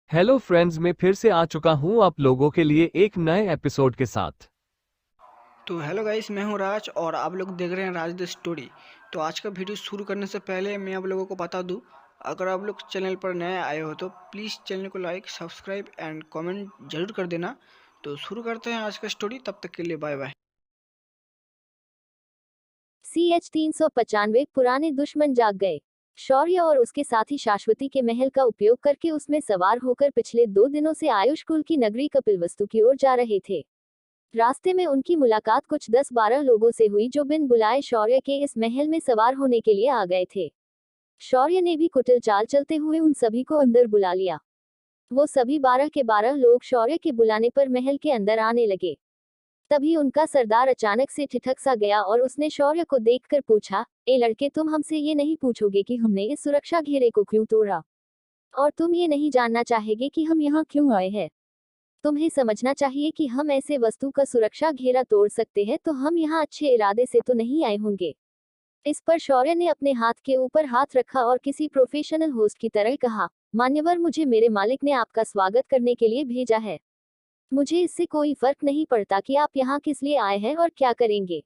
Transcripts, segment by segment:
Hello friends, मैं फिर से आ चुका हूं आप लोगों के लिए एक नए एपिसोड के साथ। तो हेलो गाइस, मैं हूं राज और आप लोग देख रहे हैं राज द स्टोरी। तो आज का वीडियो शुरू करने से पहले मैं आप लोगों को बता दूं, अगर आप लोग चैनल पर नए आए हो तो प्लीज़ चैनल को लाइक, सब्सक्राइब एंड कमेंट जरूर कर देना। तो शुरू करते हैं आज का स्टोरी, तब तक के लिए बाय बाय। CH 395 पुराने दुश्मन जाग गए। शौर्य और उसके साथी शाश्वती के महल का उपयोग करके उसमें सवार होकर पिछले 2 दिनों से आयुष कुल की नगरी कपिलवस्तु की ओर जा रहे थे। रास्ते में उनकी मुलाकात कुछ 10-12 लोगों से हुई जो बिन बुलाए शौर्य के इस महल में सवार होने के लिए आ गए थे। शौर्य ने भी कुटिल चाल चलते हुए उन सभी को अंदर बुला लिया। वो सभी 12 के 12 लोग शौर्य के बुलाने पर महल के अंदर आने लगे। तभी उनका सरदार अचानक से ठिठक सा गया और उसने शौर्य को देखकर पूछा, ए लड़के, तुम हमसे ये नहीं पूछोगे कि हमने इस सुरक्षा घेरे को क्यों तोड़ा? और तुम ये नहीं जानना चाहेगे कि हम यहाँ क्यों आए हैं? तुम्हें समझना चाहिए कि हम ऐसे वस्तु का सुरक्षा घेरा तोड़ सकते हैं तो हम यहाँ अच्छे इरादे से तो नहीं आए होंगे। इस पर शौर्य ने अपने हाथ के ऊपर हाथ रखा और किसी प्रोफेशनल होस्ट की तरह कहा, मान्यवर, मुझे मेरे मालिक ने आपका स्वागत करने के लिए भेजा है। मुझे इससे कोई फर्क नहीं पड़ता कि आप यहाँ किस लिए आए हैं और क्या करेंगे।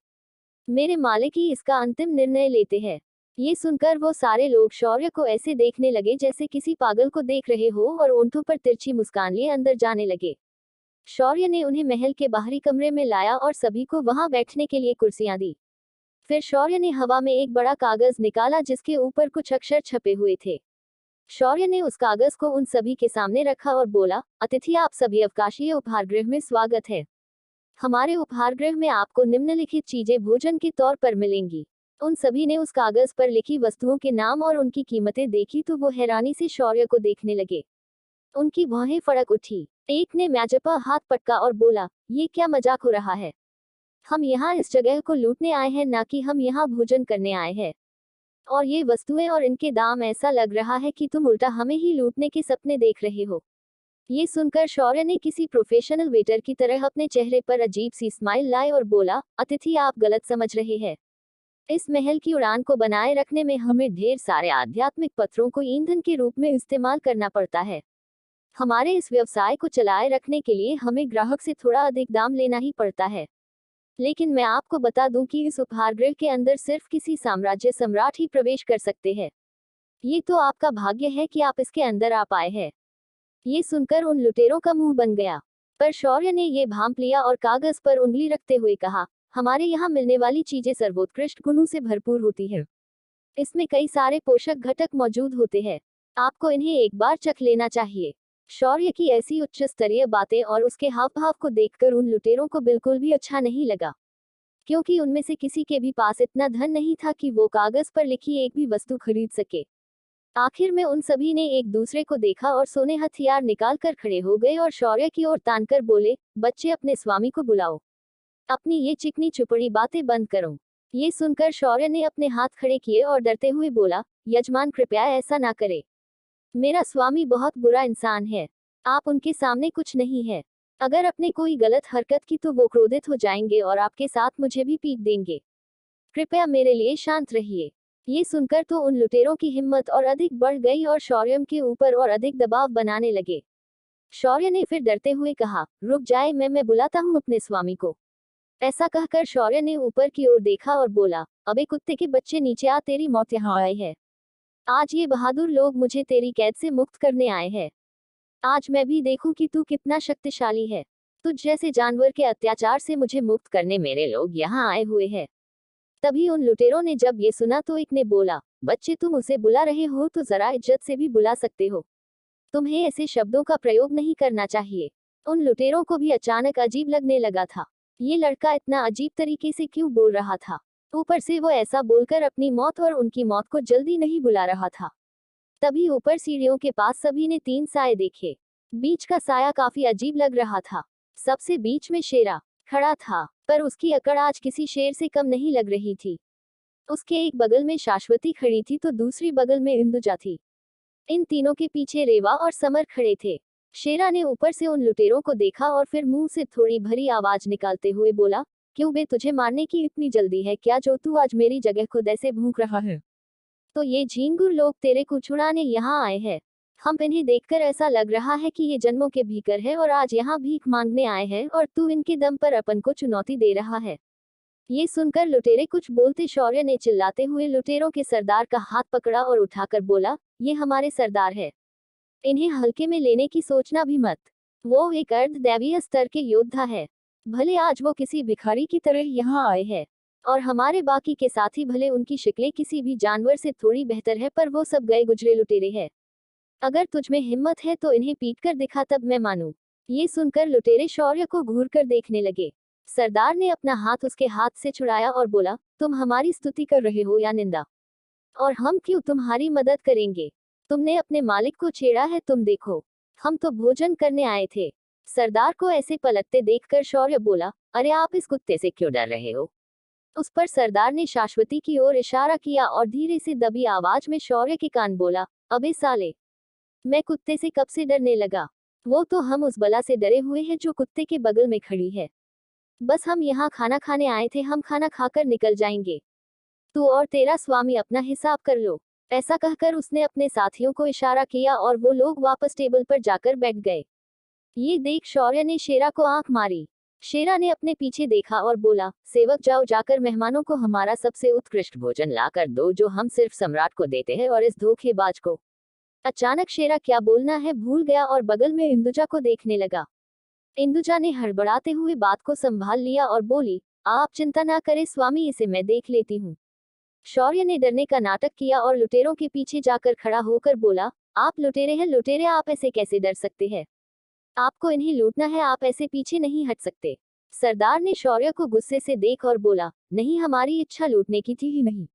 मेरे मालिक ही इसका अंतिम निर्णय लेते हैं। ये सुनकर वो सारे लोग शौर्य को ऐसे देखने लगे जैसे किसी पागल को देख रहे हो और ओंठों पर तिरछी मुस्कान लिए अंदर जाने लगे। शौर्य ने उन्हें महल के बाहरी कमरे में लाया और सभी को वहां बैठने के लिए कुर्सियां दी। फिर शौर्य ने हवा में एक बड़ा कागज निकाला जिसके ऊपर कुछ अक्षर छपे हुए थे। शौर्य ने उस कागज को उन सभी के सामने रखा और बोला, अतिथि, आप सभी अवकाशीय उपहार गृह में स्वागत है। हमारे उपहार गृह में आपको निम्नलिखित चीजें भोजन के तौर पर मिलेंगी। उन सभी ने उस कागज पर लिखी वस्तुओं के नाम और उनकी कीमतें देखी तो वो हैरानी से शौर्य को देखने लगे। उनकी भौहें फड़क उठी। एक ने म्याजपा हाथ पटका और बोला, ये क्या मजाक हो रहा है? हम यहाँ इस जगह को लूटने आए हैं, ना कि हम यहाँ भोजन करने आए हैं। और ये वस्तुएं और इनके दाम, ऐसा लग रहा है कि तुम उल्टा हमें ही लूटने के सपने देख रहे हो। ये सुनकर शौर्य ने किसी प्रोफेशनल वेटर की तरह अपने चेहरे पर अजीब सी स्माइल लाई और बोला, अतिथि, आप गलत समझ रहे हैं। इस महल की उड़ान को बनाए रखने में हमें ढेर सारे आध्यात्मिक पत्थरों को ईंधन के रूप में इस्तेमाल करना पड़ता है। हमारे इस व्यवसाय को चलाए रखने के लिए हमें ग्राहक से थोड़ा अधिक दाम लेना ही पड़ता है। लेकिन मैं आपको बता दूं कि इस उपहारगृह के अंदर सिर्फ किसी साम्राज्य सम्राट ही प्रवेश कर सकते हैं। ये तो आपका भाग्य है कि आप इसके अंदर आ पाए हैं। ये सुनकर उन लुटेरों का मुंह बन गया। पर शौर्य ने ये भांप लिया और कागज पर उंगली रखते हुए कहा, हमारे यहाँ मिलने वाली चीजें सर्वोत्कृष्ट गुणों से भरपूर होती है। इसमें कई सारे पोषक घटक मौजूद होते हैं। आपको इन्हें एक बार चख लेना चाहिए। शौर्य की ऐसी उच्च स्तरीय बातें और उसके हाव भाव को देखकर उन लुटेरों को बिल्कुल भी अच्छा नहीं लगा, क्योंकि उनमें से किसी के भी पास इतना धन नहीं था कि वो कागज पर लिखी एक भी वस्तु खरीद सके। आखिर में उन सभी ने एक दूसरे को देखा और सोने हथियार निकाल कर खड़े हो गए और शौर्य की ओर तानकर बोले, बच्चे, अपने स्वामी को बुलाओ। अपनी ये चिकनी चुपड़ी बातें बंद करो। ये सुनकर शौर्य ने अपने हाथ खड़े किए और डरते हुए बोला, यजमान, कृपया ऐसा ना करे। मेरा स्वामी बहुत बुरा इंसान है। आप उनके सामने कुछ नहीं है। अगर अपने कोई गलत हरकत की तो वो क्रोधित हो जाएंगे और आपके साथ मुझे भी पीट देंगे। कृपया मेरे लिए शांत रहिए। ये सुनकर तो उन लुटेरों की हिम्मत और अधिक बढ़ गई और शौर्यम के ऊपर और अधिक दबाव बनाने लगे। शौर्य ने फिर डरते हुए कहा, रुक जाए, मैं बुलाता हूँ अपने स्वामी को। ऐसा कहकर शौर्य ने ऊपर की ओर देखा और बोला, अबे कुत्ते के बच्चे, नीचे आ, तेरी मौत यहाँ आए है। आज ये बहादुर लोग मुझे तेरी कैद से मुक्त करने आए हैं। आज मैं भी देखूं कि तू कितना शक्तिशाली है। तुझ जैसे जानवर के अत्याचार से मुझे मुक्त करने मेरे लोग यहाँ आए हुए हैं। तभी उन लुटेरों ने जब ये सुना तो एक ने बोला, बच्चे, तुम उसे बुला रहे हो तो जरा इज्जत से भी बुला सकते हो। तुम्हें ऐसे शब्दों का प्रयोग नहीं करना चाहिए। उन लुटेरों को भी अचानक अजीब लगने लगा था। ये लड़का इतना अजीब तरीके से क्यों बोल रहा था? ऊपर से वो ऐसा बोलकर अपनी मौत और उनकी मौत को जल्दी नहीं बुला रहा था। तभी ऊपर सीढ़ियों के पास सभी ने 3 साए देखे। बीच का साया काफी अजीब लग रहा था। सबसे बीच में शेरा खड़ा था, पर उसकी अकड़ आज किसी शेर से कम नहीं लग रही थी। उसके एक बगल में शाश्वती खड़ी थी तो दूसरी बगल में इंदुजा थी। इन तीनों के पीछे रेवा और समर खड़े थे। शेरा ने ऊपर से उन लुटेरों को देखा और फिर मुंह से थोड़ी भरी आवाज निकालते हुए बोला, क्यों बे, तुझे मारने की इतनी जल्दी है क्या, जो तू आज मेरी जगह खुद ऐसे भूख रहा है? तो ये झींगुर लोग तेरे को छुड़ाने यहाँ आए हैं। हम इन्हें देखकर ऐसा लग रहा है कि ये जन्मों के भीतर है और आज यहाँ भीख मांगने आए हैं और तू इनके दम पर अपन को चुनौती दे रहा है। ये सुनकर लुटेरे कुछ बोलते शौर्य ने चिल्लाते हुए लुटेरों के सरदार का हाथ पकड़ा और उठाकर बोला, ये हमारे सरदार है, इन्हें हल्के में लेने की सोचना भी मत। वो एक अर्धदैवीय स्तर के योद्धा है। भले आज वो किसी भिखारी की तरह यहाँ आए हैं और हमारे बाकी के साथी भले उनकी शक्लें किसी भी जानवर से थोड़ी बेहतर है, पर वो सब गए गुजरे लुटेरे हैं। अगर तुझ में हिम्मत है तो इन्हें पीट कर दिखा, तब मैं मानूं। ये सुनकर लुटेरे शौर्य को घूर कर देखने लगे। सरदार ने अपना हाथ उसके हाथ से छुड़ाया और बोला, तुम हमारी स्तुति कर रहे हो या निंदा? और हम क्यों तुम्हारी मदद करेंगे? तुमने अपने मालिक को छेड़ा है, तुम देखो, हम तो भोजन करने आए थे। सरदार को ऐसे पलटते देखकर शौर्य बोला, अरे आप इस कुत्ते से क्यों डर रहे हो? उस पर सरदार ने शाश्वती की ओर इशारा किया और धीरे से दबी आवाज में शौर्य के कान बोला, अबे साले, मैं कुत्ते से कब से डरने लगा? वो तो हम उस बला से डरे हुए हैं जो कुत्ते के बगल में खड़ी है। बस हम यहाँ खाना खाने आए थे, हम खाना खाकर निकल जाएंगे। तू और तेरा स्वामी अपना हिसाब कर लो। ऐसा कहकर उसने अपने साथियों को इशारा किया और वो लोग वापस टेबल पर जाकर बैठ गए। ये देख शौर्य ने शेरा को आंख मारी। शेरा ने अपने पीछे देखा और बोला, सेवक जाओ, जाकर मेहमानों को हमारा सबसे उत्कृष्ट भोजन लाकर दो जो हम सिर्फ सम्राट को देते हैं और इस धोखेबाज को। अचानक शेरा क्या बोलना है भूल गया और बगल में इंदुजा को देखने लगा। इंदुजा ने हड़बड़ाते हुए बात को संभाल लिया और बोली, आप चिंता ना करें स्वामी, इसे मैं देख लेती हूँ। शौर्य ने डरने का नाटक किया और लुटेरों के पीछे जाकर खड़ा होकर बोला, आप लुटेरे हैं लुटेरे, आप ऐसे कैसे डर सकते हैं? आपको इन्हें लूटना है, आप ऐसे पीछे नहीं हट सकते। सरदार ने शौर्य को गुस्से से देख और बोला, नहीं, हमारी इच्छा लूटने की थी ही नहीं,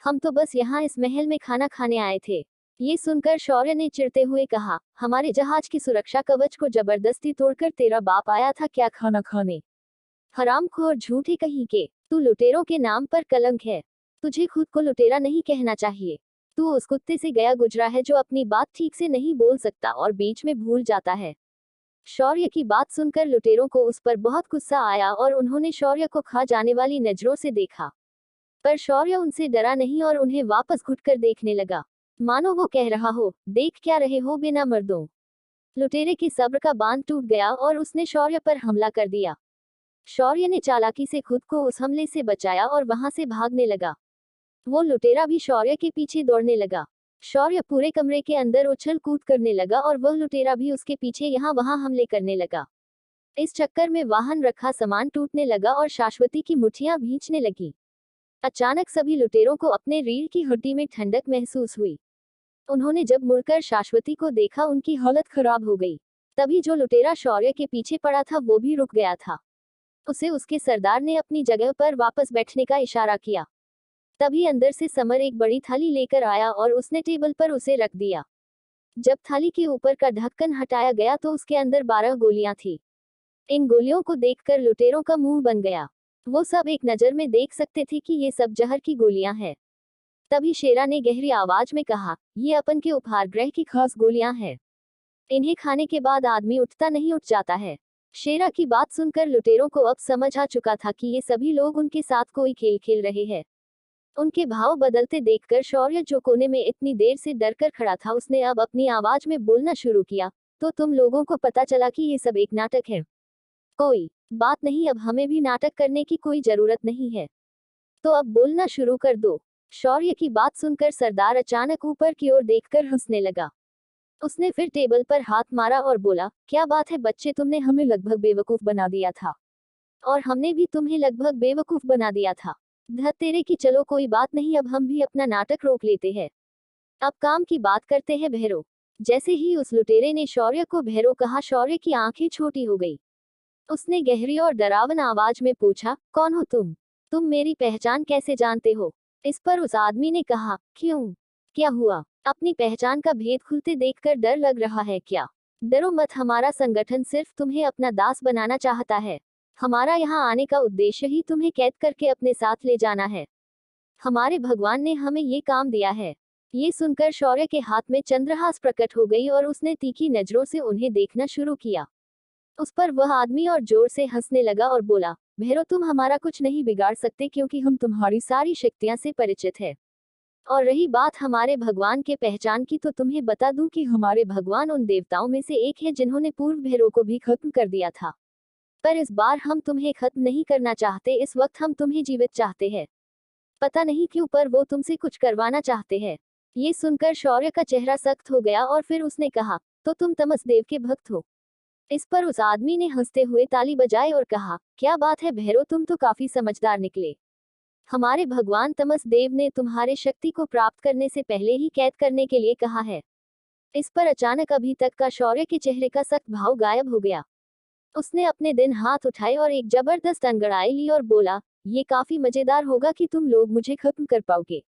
हम तो बस यहाँ इस महल में खाना खाने आए थे। ये सुनकर शौर्य ने चिढ़ते हुए कहा, हमारे जहाज की सुरक्षा कवच को जबरदस्ती तोड़कर तेरा बाप आया था क्या खाना खाने? हरामखोर, झूठे कहीं के, तू लुटेरों के नाम पर कलंक है। तुझे खुद को लुटेरा नहीं कहना चाहिए। तू उस कुत्ते से गया गुजरा है जो अपनी बात ठीक से नहीं बोल सकता और बीच में भूल जाता है। शौर्य की बात सुनकर लुटेरों को उस पर बहुत गुस्सा आया और उन्होंने शौर्य को खा जाने वाली नजरों से देखा, पर शौर्य उनसे डरा नहीं और उन्हें वापस घुटकर देखने लगा, मानो वो कह रहा हो, देख क्या रहे हो बिना मर्दों। लुटेरे की सब्र का बांध टूट गया और उसने शौर्य पर हमला कर दिया। शौर्य ने चालाकी से खुद को उस हमले से बचाया और वहां से भागने लगा। वो लुटेरा भी शौर्य के पीछे दौड़ने लगा। शौर्य पूरे कमरे के अंदर उछल कूद करने लगा और वह लुटेरा भी उसके पीछे यहाँ वहां हमले करने लगा। इस चक्कर में वाहन रखा सामान टूटने लगा और शाश्वती की मुठ्ठियां भींचने लगी। अचानक सभी लुटेरों को अपने रीढ़ की हड्डी में ठंडक महसूस हुई। उन्होंने जब मुड़कर शाश्वती को देखा, उनकी हालत खराब हो गई। तभी जो लुटेरा शौर्य के पीछे पड़ा था वो भी रुक गया था। उसे उसके सरदार ने अपनी जगह पर वापस बैठने का इशारा किया। तभी अंदर से समर एक बड़ी थाली लेकर आया और उसने टेबल पर उसे रख दिया। जब थाली के ऊपर का ढक्कन हटाया गया तो उसके अंदर 12 गोलियां थी। इन गोलियों को देखकर लुटेरों का मुंह बन गया। वो सब एक नजर में देख सकते थे कि ये सब जहर की गोलियां हैं। तभी शेरा ने गहरी आवाज में कहा, ये अपन के उपहार गृह की खास गोलियां हैं। इन्हें खाने के बाद आदमी उठता नहीं उठ जाता है। शेरा की बात सुनकर लुटेरों को अब समझ आ चुका था कि ये सभी लोग उनके साथ कोई खेल खेल रहे हैं। उनके भाव बदलते देखकर शौर्य, जो कोने में इतनी देर से डरकर खड़ा था, उसने अब अपनी आवाज में बोलना शुरू किया, तो तुम लोगों को पता चला कि ये सब एक नाटक है। कोई बात नहीं, अब हमें भी नाटक करने की कोई जरूरत नहीं है, तो अब बोलना शुरू कर दो। शौर्य की बात सुनकर सरदार अचानक ऊपर की ओर देखकर हंसने लगा। उसने फिर टेबल पर हाथ मारा और बोला, क्या बात है बच्चे, तुमने हमें लगभग बेवकूफ बना दिया था और हमने भी तुम्हें लगभग बेवकूफ बना दिया था। धत तेरे की, चलो कोई बात नहीं, अब हम भी अपना नाटक रोक लेते हैं। अब काम की बात करते हैं भैरो। जैसे ही उस लुटेरे ने शौर्य को भैरो कहा, शौर्य की आंखें छोटी हो गई। उसने गहरी और डरावना आवाज में पूछा, कौन हो तुम मेरी पहचान कैसे जानते हो? इस पर उस आदमी ने कहा, क्यों, क्या हुआ? अपनी पहचान का भेद खुलते देखकर डर लग रहा है क्या? डरो मत, हमारा संगठन सिर्फ तुम्हें अपना दास बनाना चाहता है। हमारा यहाँ आने का उद्देश्य ही तुम्हें कैद करके अपने साथ ले जाना है। हमारे भगवान ने हमें ये काम दिया है। ये सुनकर शौर्य के हाथ में चंद्रहास प्रकट हो गई और उसने तीखी नजरों से उन्हें देखना शुरू किया। उस पर वह आदमी और जोर से हंसने लगा और बोला, भैरो, तुम हमारा कुछ नहीं बिगाड़ सकते क्योंकि हम तुम्हारी सारी शक्तियां से परिचित है और रही बात हमारे भगवान के पहचान की, तो तुम्हें बता दूं कि हमारे भगवान उन देवताओं में से एक है जिन्होंने पूर्व भैरव को भी खत्म कर दिया था। पर इस बार हम तुम्हें खत्म नहीं करना चाहते, इस वक्त हम तुम्हें जीवित चाहते हैं। पता नहीं क्यों, पर वो तुमसे कुछ करवाना चाहते हैं। ये सुनकर शौर्य का चेहरा सख्त हो गया और फिर उसने कहा, तो तुम तमस देव के भक्त हो? इस पर उस आदमी ने हंसते हुए ताली बजाई और कहा, क्या बात है भैरव, तुम तो काफी समझदार निकले। हमारे भगवान तमस देव ने तुम्हारे शक्ति को प्राप्त करने से पहले ही कैद करने के लिए कहा है। इस पर अचानक अभी तक का शौर्य के चेहरे का सख्त भाव गायब हो गया। उसने अपने दिन हाथ उठाए और एक जबरदस्त अंगड़ाई ली और बोला, ये काफी मजेदार होगा कि तुम लोग मुझे खत्म कर पाओगे।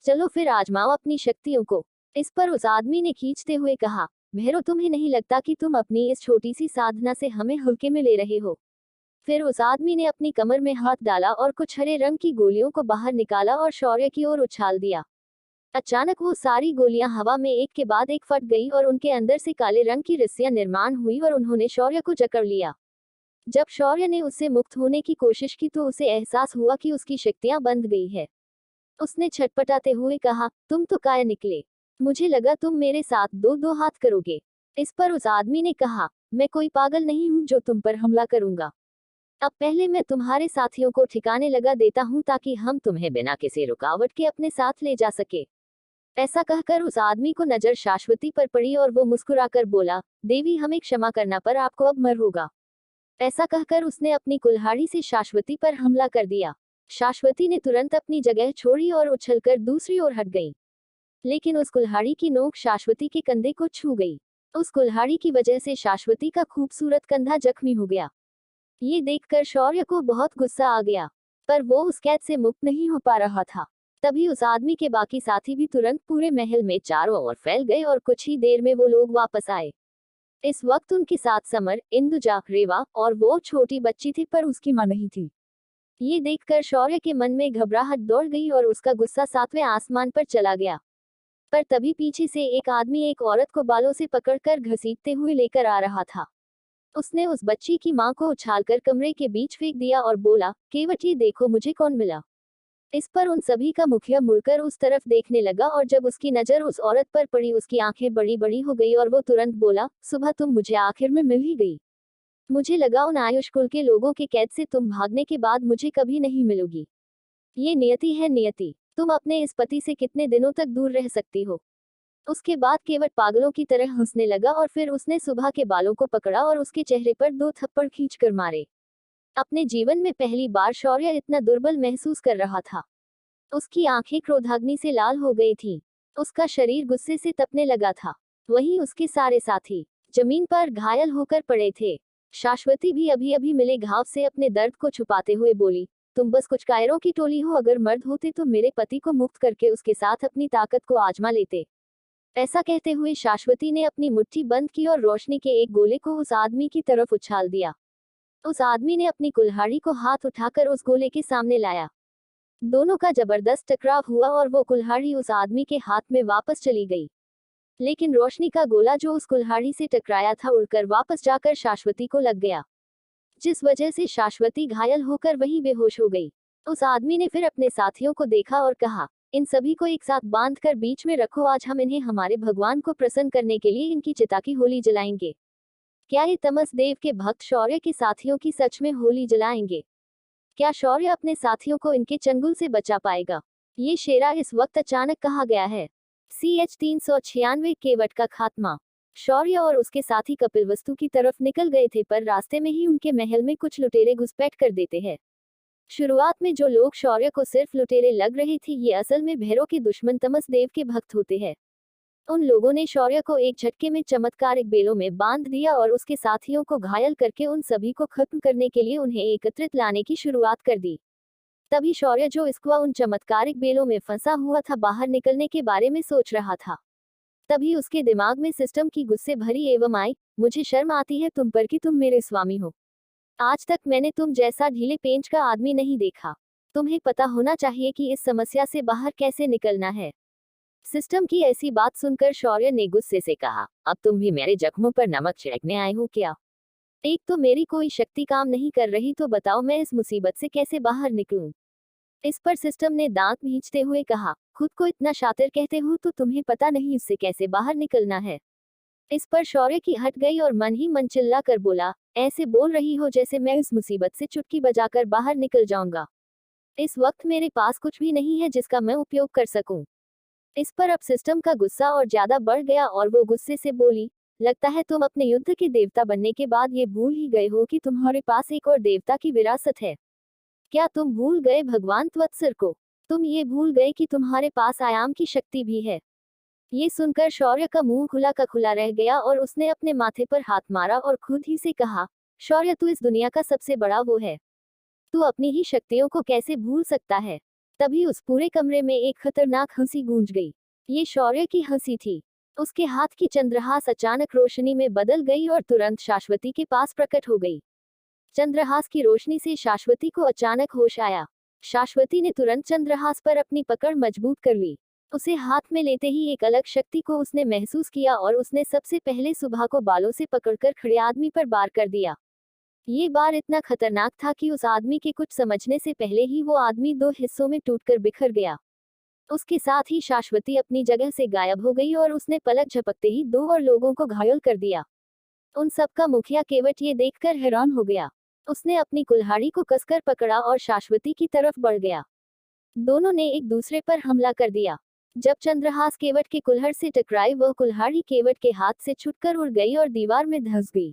चलो फिर आजमाओ अपनी शक्तियों को। इस पर उस आदमी ने खींचते हुए कहा, भैरव तुम्हें नहीं लगता कि तुम अपनी इस छोटी सी साधना से हमें हल्के में ले रहे हो? फिर उस आदमी ने अपनी कमर में हाथ डाला और कुछ हरे रंग की गोलियों को बाहर निकाला और शौर्य की ओर उछाल दिया। अचानक वो सारी गोलियां हवा में एक के बाद एक फट गई और उनके अंदर से काले रंग की रस्सियां निर्माण हुई और उन्होंने शौर्य को जकड़ लिया। जब शौर्य ने उससे मुक्त होने की कोशिश की तो उसे एहसास हुआ कि उसकी शक्तियां बंध गई है। उसने छटपटाते हुए कहा, तुम तो काय निकले, मुझे लगा तुम मेरे साथ दो दो हाथ करोगे। इस पर उस आदमी ने कहा, मैं कोई पागल नहीं हूं जो तुम पर हमला करूंगा। अब पहले मैं तुम्हारे साथियों को ठिकाने लगा देता हूं ताकि हम तुम्हें बिना किसी रुकावट के अपने साथ ले जा सके। ऐसा कहकर उस आदमी को नजर शाश्वती पर पड़ी और वो मुस्कुराकर बोला, देवी हमें क्षमा करना, पर आपको अब मर होगा। ऐसा कहकर उसने अपनी कुल्हाड़ी से शाश्वती पर हमला कर दिया। शाश्वती ने तुरंत अपनी जगह छोड़ी और उछलकर दूसरी ओर हट गई। लेकिन उस कुल्हाड़ी की नोक शाश्वती के कंधे को छू गई। उस कुल्हाड़ी की वजह से शाश्वती का खूबसूरत कंधा जख्मी हो गया। ये देखकर शौर्य को बहुत गुस्सा आ गया, पर वो उस कैद से मुक्त नहीं हो पा रहा था। तभी उस आदमी के बाकी साथी भी तुरंत पूरे महल में चारों ओर फैल गए और कुछ ही देर में वो लोग वापस आए। इस वक्त उनके साथ समर, इंदुजा, रेवा और वो छोटी बच्ची थी, पर उसकी मां नहीं थी। ये देखकर शौर्य के मन में घबराहट दौड़ गई और उसका गुस्सा सातवें आसमान पर चला गया। पर तभी पीछे से एक आदमी एक औरत को बालों से पकड़कर घसीटते हुए लेकर आ रहा था। उसने उस बच्ची की मां को उछालकर कमरे के बीच फेंक दिया और बोला, केवट ये देखो मुझे कौन मिला। इस पर उन सभी का मुखिया मुड़कर उस तरफ देखने लगा और जब उसकी नजर उस औरत पर पड़ी उसकी आंखें बड़ी बड़ी हो गई और वो तुरंत बोला, सुबह तुम मुझे आखिर में मिल ही गई। मुझे लगा उन आयुष कुल के लोगों के कैद से तुम भागने के बाद मुझे कभी नहीं मिलोगी। ये नियति है नियति, तुम अपने इस पति से कितने दिनों तक दूर रह सकती हो। उसके बाद केवट पागलों की तरह हंसने लगा और फिर उसने सुबह के बालों को पकड़ा और उसके चेहरे पर दो थप्पड़ खींचकर मारे। अपने जीवन में पहली बार शौर्य इतना दुर्बल महसूस कर रहा था। उसकी आंखें क्रोधाग्नि से लाल हो गई थीं। उसका शरीर गुस्से से तपने लगा था। वहीं उसके सारे साथी जमीन पर घायल होकर पड़े थे। शाश्वती भी अभी अभी मिले घाव से अपने दर्द को छुपाते हुए बोली, तुम बस कुछ कायरों की टोली हो, अगर मर्द होते तो मेरे पति को मुक्त करके उसके साथ अपनी ताकत को आजमा लेते। ऐसा कहते हुए शाश्वती ने अपनी मुट्ठी बंद की और रोशनी के एक गोले को उस आदमी की तरफ उछाल दिया। उस आदमी ने अपनी कुल्हाड़ी को हाथ उठाकर उस गोले के सामने लाया। दोनों का जबरदस्त टकराव हुआ और वो कुल्हाड़ी उस आदमी के हाथ में वापस चली गई। लेकिन रोशनी का गोला जो उस कुल्हाड़ी से टकराया था उड़कर वापस जाकर शाश्वती को लग गया, जिस वजह से शाश्वती घायल होकर वहीं बेहोश हो गई। उस आदमी ने फिर अपने साथियों को देखा और कहा, इन सभी को एक साथ बांधकर बीच में रखो, आज हम इन्हें हमारे भगवान को प्रसन्न करने के लिए इनकी चिता की होली जलाएंगे। क्या ये तमस देव के भक्त शौर्य के साथियों की सच में होली जलाएंगे? क्या शौर्य अपने साथियों को इनके चंगुल से बचा पाएगा? ये शेरा इस वक्त अचानक कहा गया है। CH 396 केवट का खात्मा। शौर्य और उसके साथी कपिलवस्तु की तरफ निकल गए थे, पर रास्ते में ही उनके महल में कुछ लुटेरे घुसपैठ कर देते हैं। शुरुआत में जो लोग शौर्य को सिर्फ लुटेरे लग रहे थे, ये असल में भैरव के दुश्मन तमस देव के भक्त होते हैं। उन लोगों ने शौर्य को एक झटके में चमत्कारिक बेलों में बांध दिया और उसके साथियों को घायल करके उन सभी को खत्म करने के लिए उन्हें एकत्रित लाने की शुरुआत कर दी। तभी शौर्य जो इसको उन चमत्कारिक बेलों में फंसा हुआ था, बाहर निकलने के बारे में सोच रहा था। तभी उसके दिमाग में सिस्टम की गुस्से भरी एवं आई, मुझे शर्म आती है तुम पर कि तुम मेरे स्वामी हो। आज तक मैंने तुम जैसा ढीले पेंच का आदमी नहीं देखा। तुम्हें पता होना चाहिए कि इस समस्या से बाहर कैसे निकलना है। सिस्टम की ऐसी बात सुनकर शौर्य ने गुस्से से कहा, अब तुम भी मेरे जख्मों पर नमक छिड़कने आए हो क्या? एक तो मेरी कोई शक्ति काम नहीं कर रही, तो बताओ मैं इस मुसीबत से कैसे बाहर निकलूं? इस पर सिस्टम ने दांत भींचते हुए कहा, खुद को इतना शातिर कहते हो तो तुम्हें पता नहीं इससे कैसे बाहर निकलना है। इस पर शौर्य की हट गई और मन ही मन चिल्ला कर बोला, ऐसे बोल रही हो जैसे मैं इस मुसीबत से चुटकी बजाकर बाहर निकल जाऊंगा। इस वक्त मेरे पास कुछ भी नहीं है जिसका मैं उपयोग कर सकूं। इस पर अब सिस्टम का गुस्सा और ज्यादा बढ़ गया और वो गुस्से से बोली, लगता है तुम अपने युद्ध के देवता बनने के बाद ये भूल ही गए हो कि तुम्हारे पास एक और देवता की विरासत है। क्या तुम भूल गए भगवान त्वत्सर को? तुम ये भूल गए कि तुम्हारे पास आयाम की शक्ति भी है। ये सुनकर शौर्य का मुंह खुला का खुला रह गया और उसने अपने माथे पर हाथ मारा और खुद ही से कहा, शौर्य तू इस दुनिया का सबसे बड़ा वो है, तू अपनी ही शक्तियों को कैसे भूल सकता है। तभी उस पूरे कमरे में एक खतरनाक हंसी गूंज गई। ये शौर्य की हंसी थी। उसके हाथ की चंद्रहास अचानक रोशनी में बदल गई और तुरंत शाश्वती के पास प्रकट हो गई। चंद्रहास की रोशनी से शाश्वती को अचानक होश आया। शाश्वती ने तुरंत चंद्रहास पर अपनी पकड़ मजबूत कर ली। उसे हाथ में लेते ही एक अलग शक्ति को उसने महसूस किया और उसने सबसे पहले सुबह को बालों से पकड़कर खड़े आदमी पर वार कर दिया। ये बार इतना खतरनाक था कि उस आदमी के कुछ समझने से पहले ही वो आदमी दो हिस्सों में टूटकर बिखर गया। उसके साथ ही शाश्वती अपनी जगह से गायब हो गई और उसने पलक झपकते ही दो और लोगों को घायल कर दिया। उन सबका मुखिया केवट ये देखकर हैरान हो गया। उसने अपनी कुल्हाड़ी को कसकर पकड़ा और शाश्वती की तरफ बढ़ गया। दोनों ने एक दूसरे पर हमला कर दिया। जब चंद्रहास केवट के कुल्हड़ से टकराई वह कुल्हाड़ी केवट के हाथ से छुटकर उड़ गई और दीवार में धंस गई।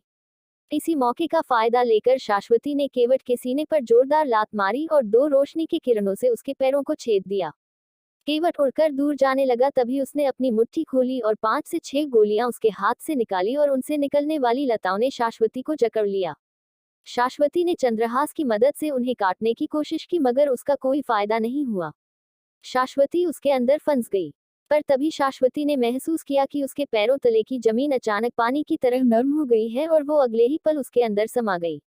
इसी मौके का फायदा लेकर शाश्वती ने केवट के सीने पर जोरदार लात मारी और दो रोशनी की किरणों से उसके पैरों को छेद दिया। केवट उड़कर दूर जाने लगा तभी उसने अपनी मुट्ठी खोली और 5 से 6 गोलियां उसके हाथ से निकाली और उनसे निकलने वाली लताओं ने शाश्वती को जकड़ लिया। शाश्वती ने चंद्रहास की मदद से उन्हें काटने की कोशिश की मगर उसका कोई फायदा नहीं हुआ। शाश्वती उसके अंदर फंस गई। पर तभी शाश्वती ने महसूस किया कि उसके पैरों तले की जमीन अचानक पानी की तरह नर्म हो गई है और वो अगले ही पल उसके अंदर समा गई।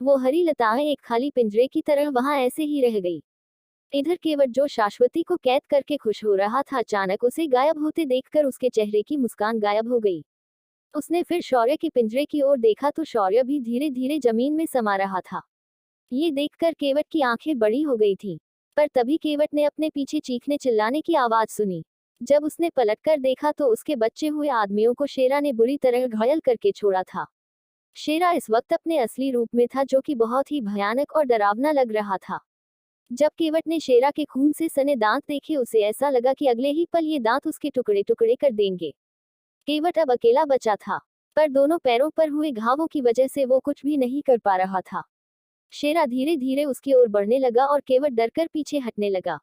वो हरी लताएं एक खाली पिंजरे की तरह वहां ऐसे ही रह गई। इधर केवट जो शाश्वती को कैद करके खुश हो रहा था अचानक उसे गायब होते देखकर उसके चेहरे की मुस्कान गायब हो गई। उसने फिर शौर्य के पिंजरे की ओर देखा तो शौर्य भी धीरे धीरे जमीन में समा रहा था। ये देखकर केवट की आंखें बड़ी हो गई थीं। पर तभी केवट ने अपने पीछे चीखने चिल्लाने की आवाज सुनी। जब उसने पलटकर देखा तो उसके बचे हुए आदमियों को शेरा ने बुरी तरह घायल करके छोड़ा था। शेरा इस वक्त अपने असली रूप में था जो कि बहुत ही भयानक और डरावना लग रहा था। जब केवट ने शेरा के खून से सने दांत देखे उसे ऐसा लगा कि अगले ही पल ये दांत उसके टुकड़े टुकड़े कर देंगे। केवट अब अकेला बचा था, पर दोनों पैरों पर हुए घावों की वजह से वो कुछ भी नहीं कर पा रहा था। शेरा धीरे धीरे उसकी ओर बढ़ने लगा और केवट डरकर पीछे हटने लगा।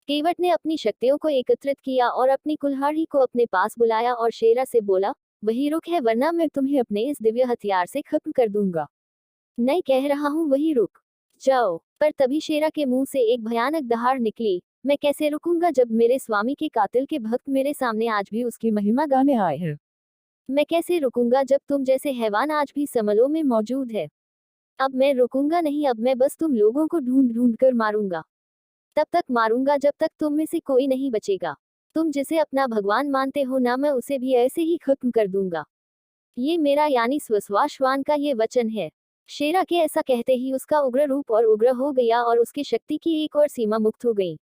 केवट ने अपनी शक्तियों को एकत्रित किया और अपनी कुल्हाड़ी को अपने पास बुलाया और शेरा से बोला, वही रुक है वरना मैं तुम्हें अपने इस दिव्य हथियार से खत्म कर दूंगा। नहीं कह रहा हूँ वही रुक जाओ। पर तभी शेरा के मुंह से एक भयानक दहाड़ निकली, मैं कैसे रुकूंगा जब मेरे स्वामी के कातिल के भक्त मेरे सामने आज भी उसकी महिमा गाने आए हैं। मैं कैसे रुकूंगा जब तुम जैसे हैवान आज भी समलों में मौजूद है। अब मैं रुकूंगा नहीं, अब मैं बस तुम लोगों को ढूंढ ढूंढ कर मारूंगा। तब तक मारूंगा जब तक तुम में से कोई नहीं बचेगा। तुम जिसे अपना भगवान मानते हो ना मैं उसे भी ऐसे ही खत्म कर दूंगा। ये मेरा यानी स्वश्वाश्वान का ये वचन है। शेरा के ऐसा कहते ही उसका उग्र रूप और उग्र हो गया और उसकी शक्ति की एक और सीमा मुक्त हो गई।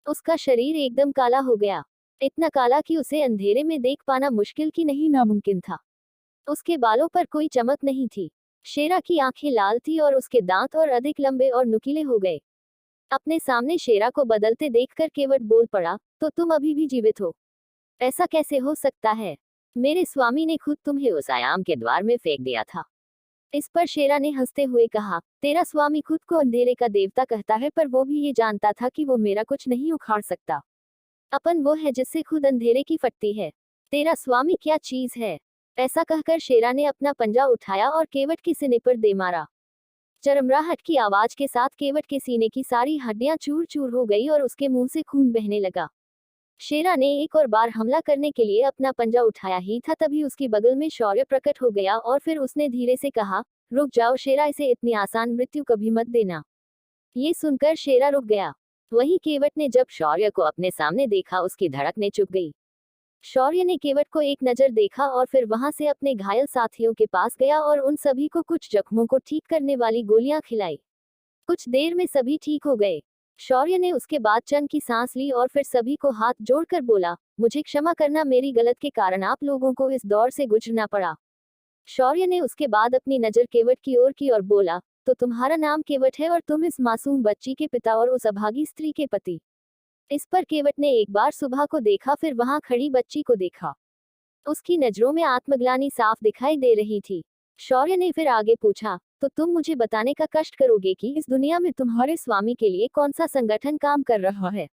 उसका शरीर एकदम काला हो गया, इतना काला कि उसे अंधेरे में देख पाना मुश्किल की नहीं नामुमकिन था। उसके बालों पर कोई चमक नहीं थी। शेरा की आंखें लाल थी और उसके दांत और अधिक लंबे और नुकीले हो गए। अपने सामने शेरा को बदलते देखकर केवट बोल पड़ा, तो तुम अभी भी जीवित हो? ऐसा कैसे हो सकता है? मेरे स्वामी ने खुद तुम्हें उस आयाम के द्वार में फेंक दिया था। इस पर शेरा ने हंसते हुए कहा, तेरा स्वामी खुद को अंधेरे का देवता कहता है पर वो भी ये जानता था कि वो मेरा कुछ नहीं उखाड़ सकता। अपन वो है जिससे खुद अंधेरे की फटती है। तेरा स्वामी क्या चीज है? ऐसा कहकर शेरा ने अपना पंजा उठाया और केवट के सीने पर दे मारा। चरमराहट की आवाज के साथ केवट के सीने की सारी हड्डियां चूर चूर हो गई और उसके मुंह से खून बहने लगा। शेरा ने एक और बार हमला करने के लिए अपना पंजा उठाया ही था तभी उसकी बगल में शौर्य प्रकट हो गया और फिर उसने धीरे से कहा, रुक जाओ शेरा, इसे इतनी आसान मृत्यु कभी मत देना। ये सुनकर शेरा रुक गया। वहीं केवट ने जब शौर्य को अपने सामने देखा उसकी धड़कनें चुप गई। शौर्य ने केवट को एक नजर देखा और फिर वहां से अपने घायल साथियों के पास गया और उन सभी को कुछ जख्मों को ठीक करने वाली गोलियां खिलाई। कुछ देर में सभी ठीक हो गए। शौर्य ने उसके बाद चैन की सांस ली और फिर सभी को हाथ जोड़कर बोला, मुझे क्षमा करना, मेरी गलत के कारण आप लोगों को इस दौर से गुजरना पड़ा। शौर्य ने उसके बाद अपनी नजर केवट की ओर की और बोला, तो तुम्हारा नाम केवट है और तुम इस मासूम बच्ची के पिता और उस अभागी स्त्री के पति। इस पर केवट ने एक बार सुबह को देखा, फिर वहां खड़ी बच्ची को देखा। उसकी नजरों में आत्मग्लानि साफ दिखाई दे रही थी। शौर्य ने फिर आगे पूछा, तो तुम मुझे बताने का कष्ट करोगे कि इस दुनिया में तुम्हारे स्वामी के लिए कौन सा संगठन काम कर रहा है।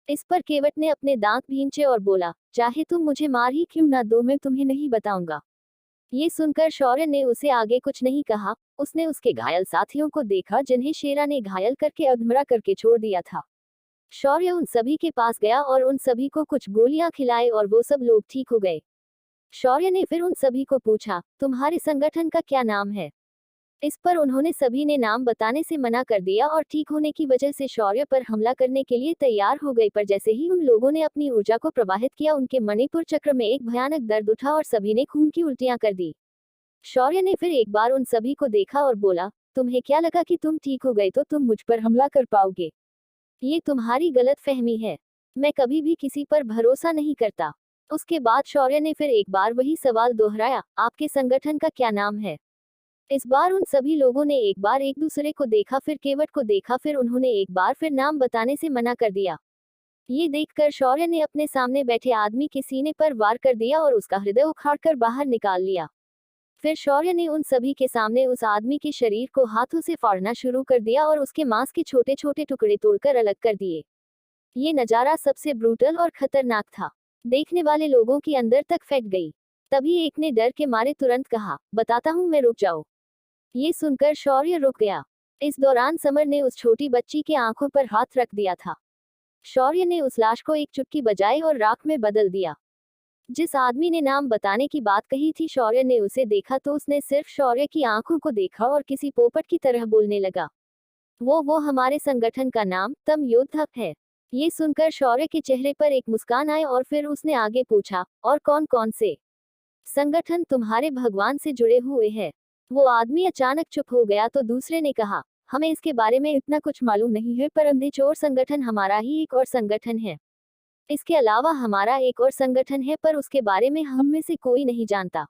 इस पर केवट ने अपने दांत भींचे और बोला, चाहे तुम मुझे मार ही क्यों ना दो, मैं तुम्हें नहीं बताऊंगा। ये सुनकर शौर्य ने उसे आगे कुछ नहीं कहा। उसने उसके घायल साथियों को देखा जिन्हें शेरा ने घायल करके अधमरा करके छोड़ दिया था। शौर्य उन सभी के पास गया और उन सभी को कुछ गोलियां खिलाई और वो सब लोग ठीक हो गए। शौर्य ने फिर उन सभी को पूछा, तुम्हारे संगठन का क्या नाम है। इस पर उन्होंने सभी ने नाम बताने से मना कर दिया और ठीक होने की वजह से शौर्य पर हमला करने के लिए तैयार हो गई। पर जैसे ही उन लोगों ने अपनी ऊर्जा को प्रवाहित किया, उनके मणिपुर चक्र में एक भयानक दर्द उठा और सभी ने खून की उल्टियां कर दी। शौर्य ने फिर एक बार उन सभी को देखा और बोला, तुम्हें क्या लगा कि तुम ठीक हो गए तो तुम मुझ पर हमला कर पाओगे। ये तुम्हारी गलत फहमी है। मैं कभी भी किसी पर भरोसा नहीं करता। उसके बाद शौर्य ने फिर एक बार वही सवाल दोहराया, आपके संगठन का क्या नाम है। इस बार उन सभी लोगों ने एक बार एक दूसरे को देखा, फिर केवट को देखा, फिर उन्होंने एक बार फिर नाम बताने से मना कर दिया। ये देखकर शौर्य ने अपने सामने बैठे आदमी के सीने पर वार कर दिया और उसका हृदय उखाड़कर बाहर निकाल लिया। फिर शौर्य ने उन सभी के सामने उस आदमी के शरीर को हाथों से फाड़ना शुरू कर दिया और उसके मांस के छोटे छोटे टुकड़े तोड़कर अलग कर दिए। ये नजारा सबसे ब्रूटल और खतरनाक था। देखने वाले लोगों की अंदर तक फट गई। तभी एक ने डर के मारे तुरंत कहा, बताता हूं मैं, रुक जाओ। ये सुनकर शौर्य रुक गया। इस दौरान समर ने उस छोटी बच्ची के आंखों पर हाथ रख दिया था। शौर्य ने उस लाश को एक चुटकी बजाई और राख में बदल दिया। जिस आदमी ने नाम बताने की बात कही थी, शौर्य ने उसे देखा तो उसने सिर्फ शौर्य की आंखों को देखा और किसी पोपट की तरह बोलने लगा, वो हमारे संगठन का नाम तम योद्धा है। ये सुनकर शौर्य के चेहरे पर एक मुस्कान आई और फिर उसने आगे पूछा, और कौन कौन से संगठन तुम्हारे भगवान से जुड़े हुए हैं। वो आदमी अचानक चुप हो गया तो दूसरे ने कहा, हमें इसके बारे में इतना कुछ मालूम नहीं है, पर अंधे चोर संगठन हमारा ही एक और संगठन है। इसके अलावा हमारा एक और संगठन है, पर उसके बारे में हम में से कोई नहीं जानता।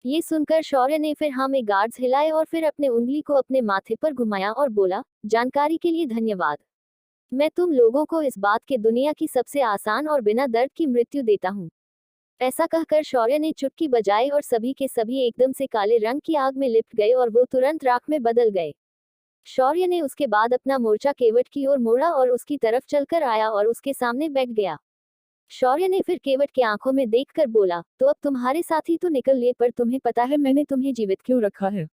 ये सुनकर शौर्य ने फिर हाँ में गार्ड्स हिलाए और फिर अपने उंगली को अपने माथे पर घुमाया और बोला, जानकारी के लिए धन्यवाद। मैं तुम लोगों को इस बात के दुनिया की सबसे आसान और बिना दर्द की मृत्यु देता हूँ। ऐसा कहकर शौर्य ने चुटकी बजाई और सभी के सभी एकदम से काले रंग की आग में लिपट गए और वो तुरंत राख में बदल गए। शौर्य ने उसके बाद अपना मोर्चा केवट की ओर मोड़ा और उसकी तरफ चलकर आया और उसके सामने बैठ गया। शौर्य ने फिर केवट की आंखों में देखकर बोला, तो अब तुम्हारे साथी तो निकल लिए, पर तुम्हें पता है मैंने तुम्हें जीवित क्यों रखा है।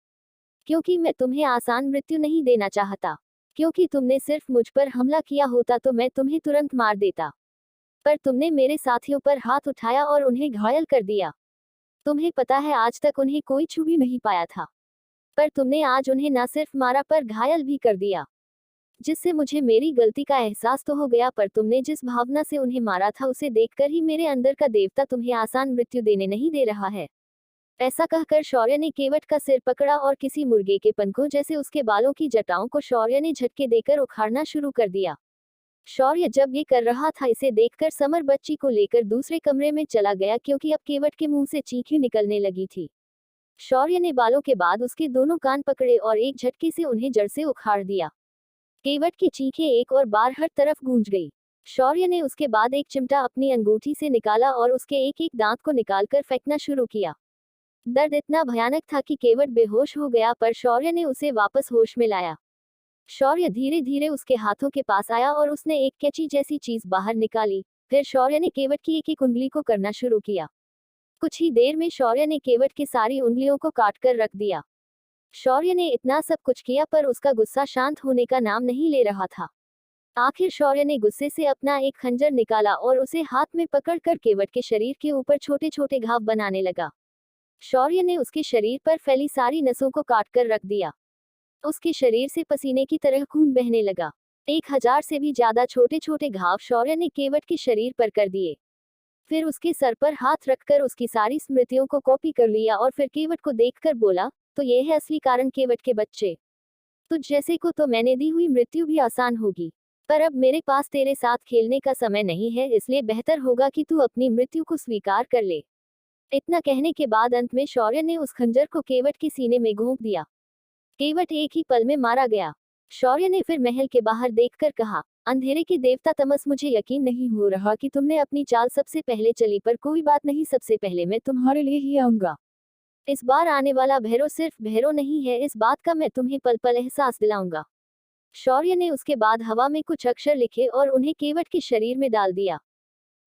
क्योंकि मैं तुम्हें आसान मृत्यु नहीं देना चाहता। क्योंकि तुमने सिर्फ मुझ पर हमला किया होता तो मैं तुम्हें तुरंत मार देता, पर तुमने मेरे साथियों पर हाथ उठाया और उन्हें घायल कर दिया। तुम्हें पता है आज तक उन्हें कोई छू भी नहीं पाया था, पर तुमने आज उन्हें न सिर्फ मारा पर घायल भी कर दिया, जिससे मुझे मेरी गलती का एहसास तो हो गया, पर तुमने जिस भावना से उन्हें मारा था उसे देखकर ही मेरे अंदर का देवता तुम्हें आसान मृत्यु देने नहीं दे रहा है। ऐसा कहकर शौर्य ने केवट का सिर पकड़ा और किसी मुर्गे के पंखों जैसे उसके बालों की जटाओं को शौर्य ने झटके देकर उखाड़ना शुरू कर दिया। शौर्य जब ये कर रहा था, इसे देखकर समर बच्ची को लेकर दूसरे कमरे में चला गया, क्योंकि अब केवट के मुंह से चीखें निकलने लगी थी। शौर्य ने बालों के बाद उसके दोनों कान पकड़े और एक झटके से उन्हें जड़ से उखाड़ दिया। केवट की चीखें एक और बार हर तरफ गूंज गई। शौर्य ने उसके बाद एक चिमटा अपनी अंगूठी से निकाला और उसके एक एक दांत को निकालकर फेंकना शुरू किया। दर्द इतना भयानक था कि केवट बेहोश हो गया, पर शौर्य ने उसे वापस होश में लाया। शौर्य धीरे धीरे उसके हाथों के पास आया और उसने एक कैंची जैसी चीज बाहर निकाली। फिर शौर्य ने केवट की एक एक उंगली को करना शुरू किया। कुछ ही देर में शौर्य ने केवट की सारी उंगलियों को काट कर रख दिया। शौर्य ने इतना सब कुछ किया, पर उसका गुस्सा शांत होने का नाम नहीं ले रहा था। आखिर शौर्य ने गुस्से से अपना एक खंजर निकाला और उसे हाथ में पकड़कर केवट के शरीर के ऊपर छोटे छोटे घाव बनाने लगा। शौर्य ने उसके शरीर पर फैली सारी नसों को काटकर रख दिया। उसके शरीर से पसीने की तरह खून बहने लगा। 1000 से भी ज्यादा छोटे छोटे घाव शौर्य ने केवट के शरीर पर कर दिए। फिर उसके सर पर हाथ रखकर उसकी सारी स्मृतियों को कॉपी कर लिया और फिर केवट को देखकर बोला, तो ये है असली कारण केवट के बच्चे। तुझ जैसे को तो मैंने दी हुई मृत्यु भी आसान होगी। पर अब मेरे पास तेरे साथ खेलने का समय नहीं है, इसलिए बेहतर होगा कि तू अपनी मृत्यु को स्वीकार कर ले। इतना कहने के बाद अंत में शौर्य ने उस खंजर को केवट के सीने में घोंप दिया। केवट एक ही पल में मारा गया। शौर्य ने फिर महल के बाहर देखकर कहा, अंधेरे के देवता तमस, मुझे यकीन नहीं हो रहा कि तुमने अपनी चाल सबसे पहले चली, पर कोई बात नहीं, सबसे पहले मैं तुम्हारे लिए ही आऊंगा। इस बार आने वाला भैरव सिर्फ भैरव नहीं है, इस बात का मैं तुम्हें पल पल एहसास दिलाऊंगा। शौर्य ने उसके बाद हवा में कुछ अक्षर लिखे और उन्हें केवट के शरीर में डाल दिया।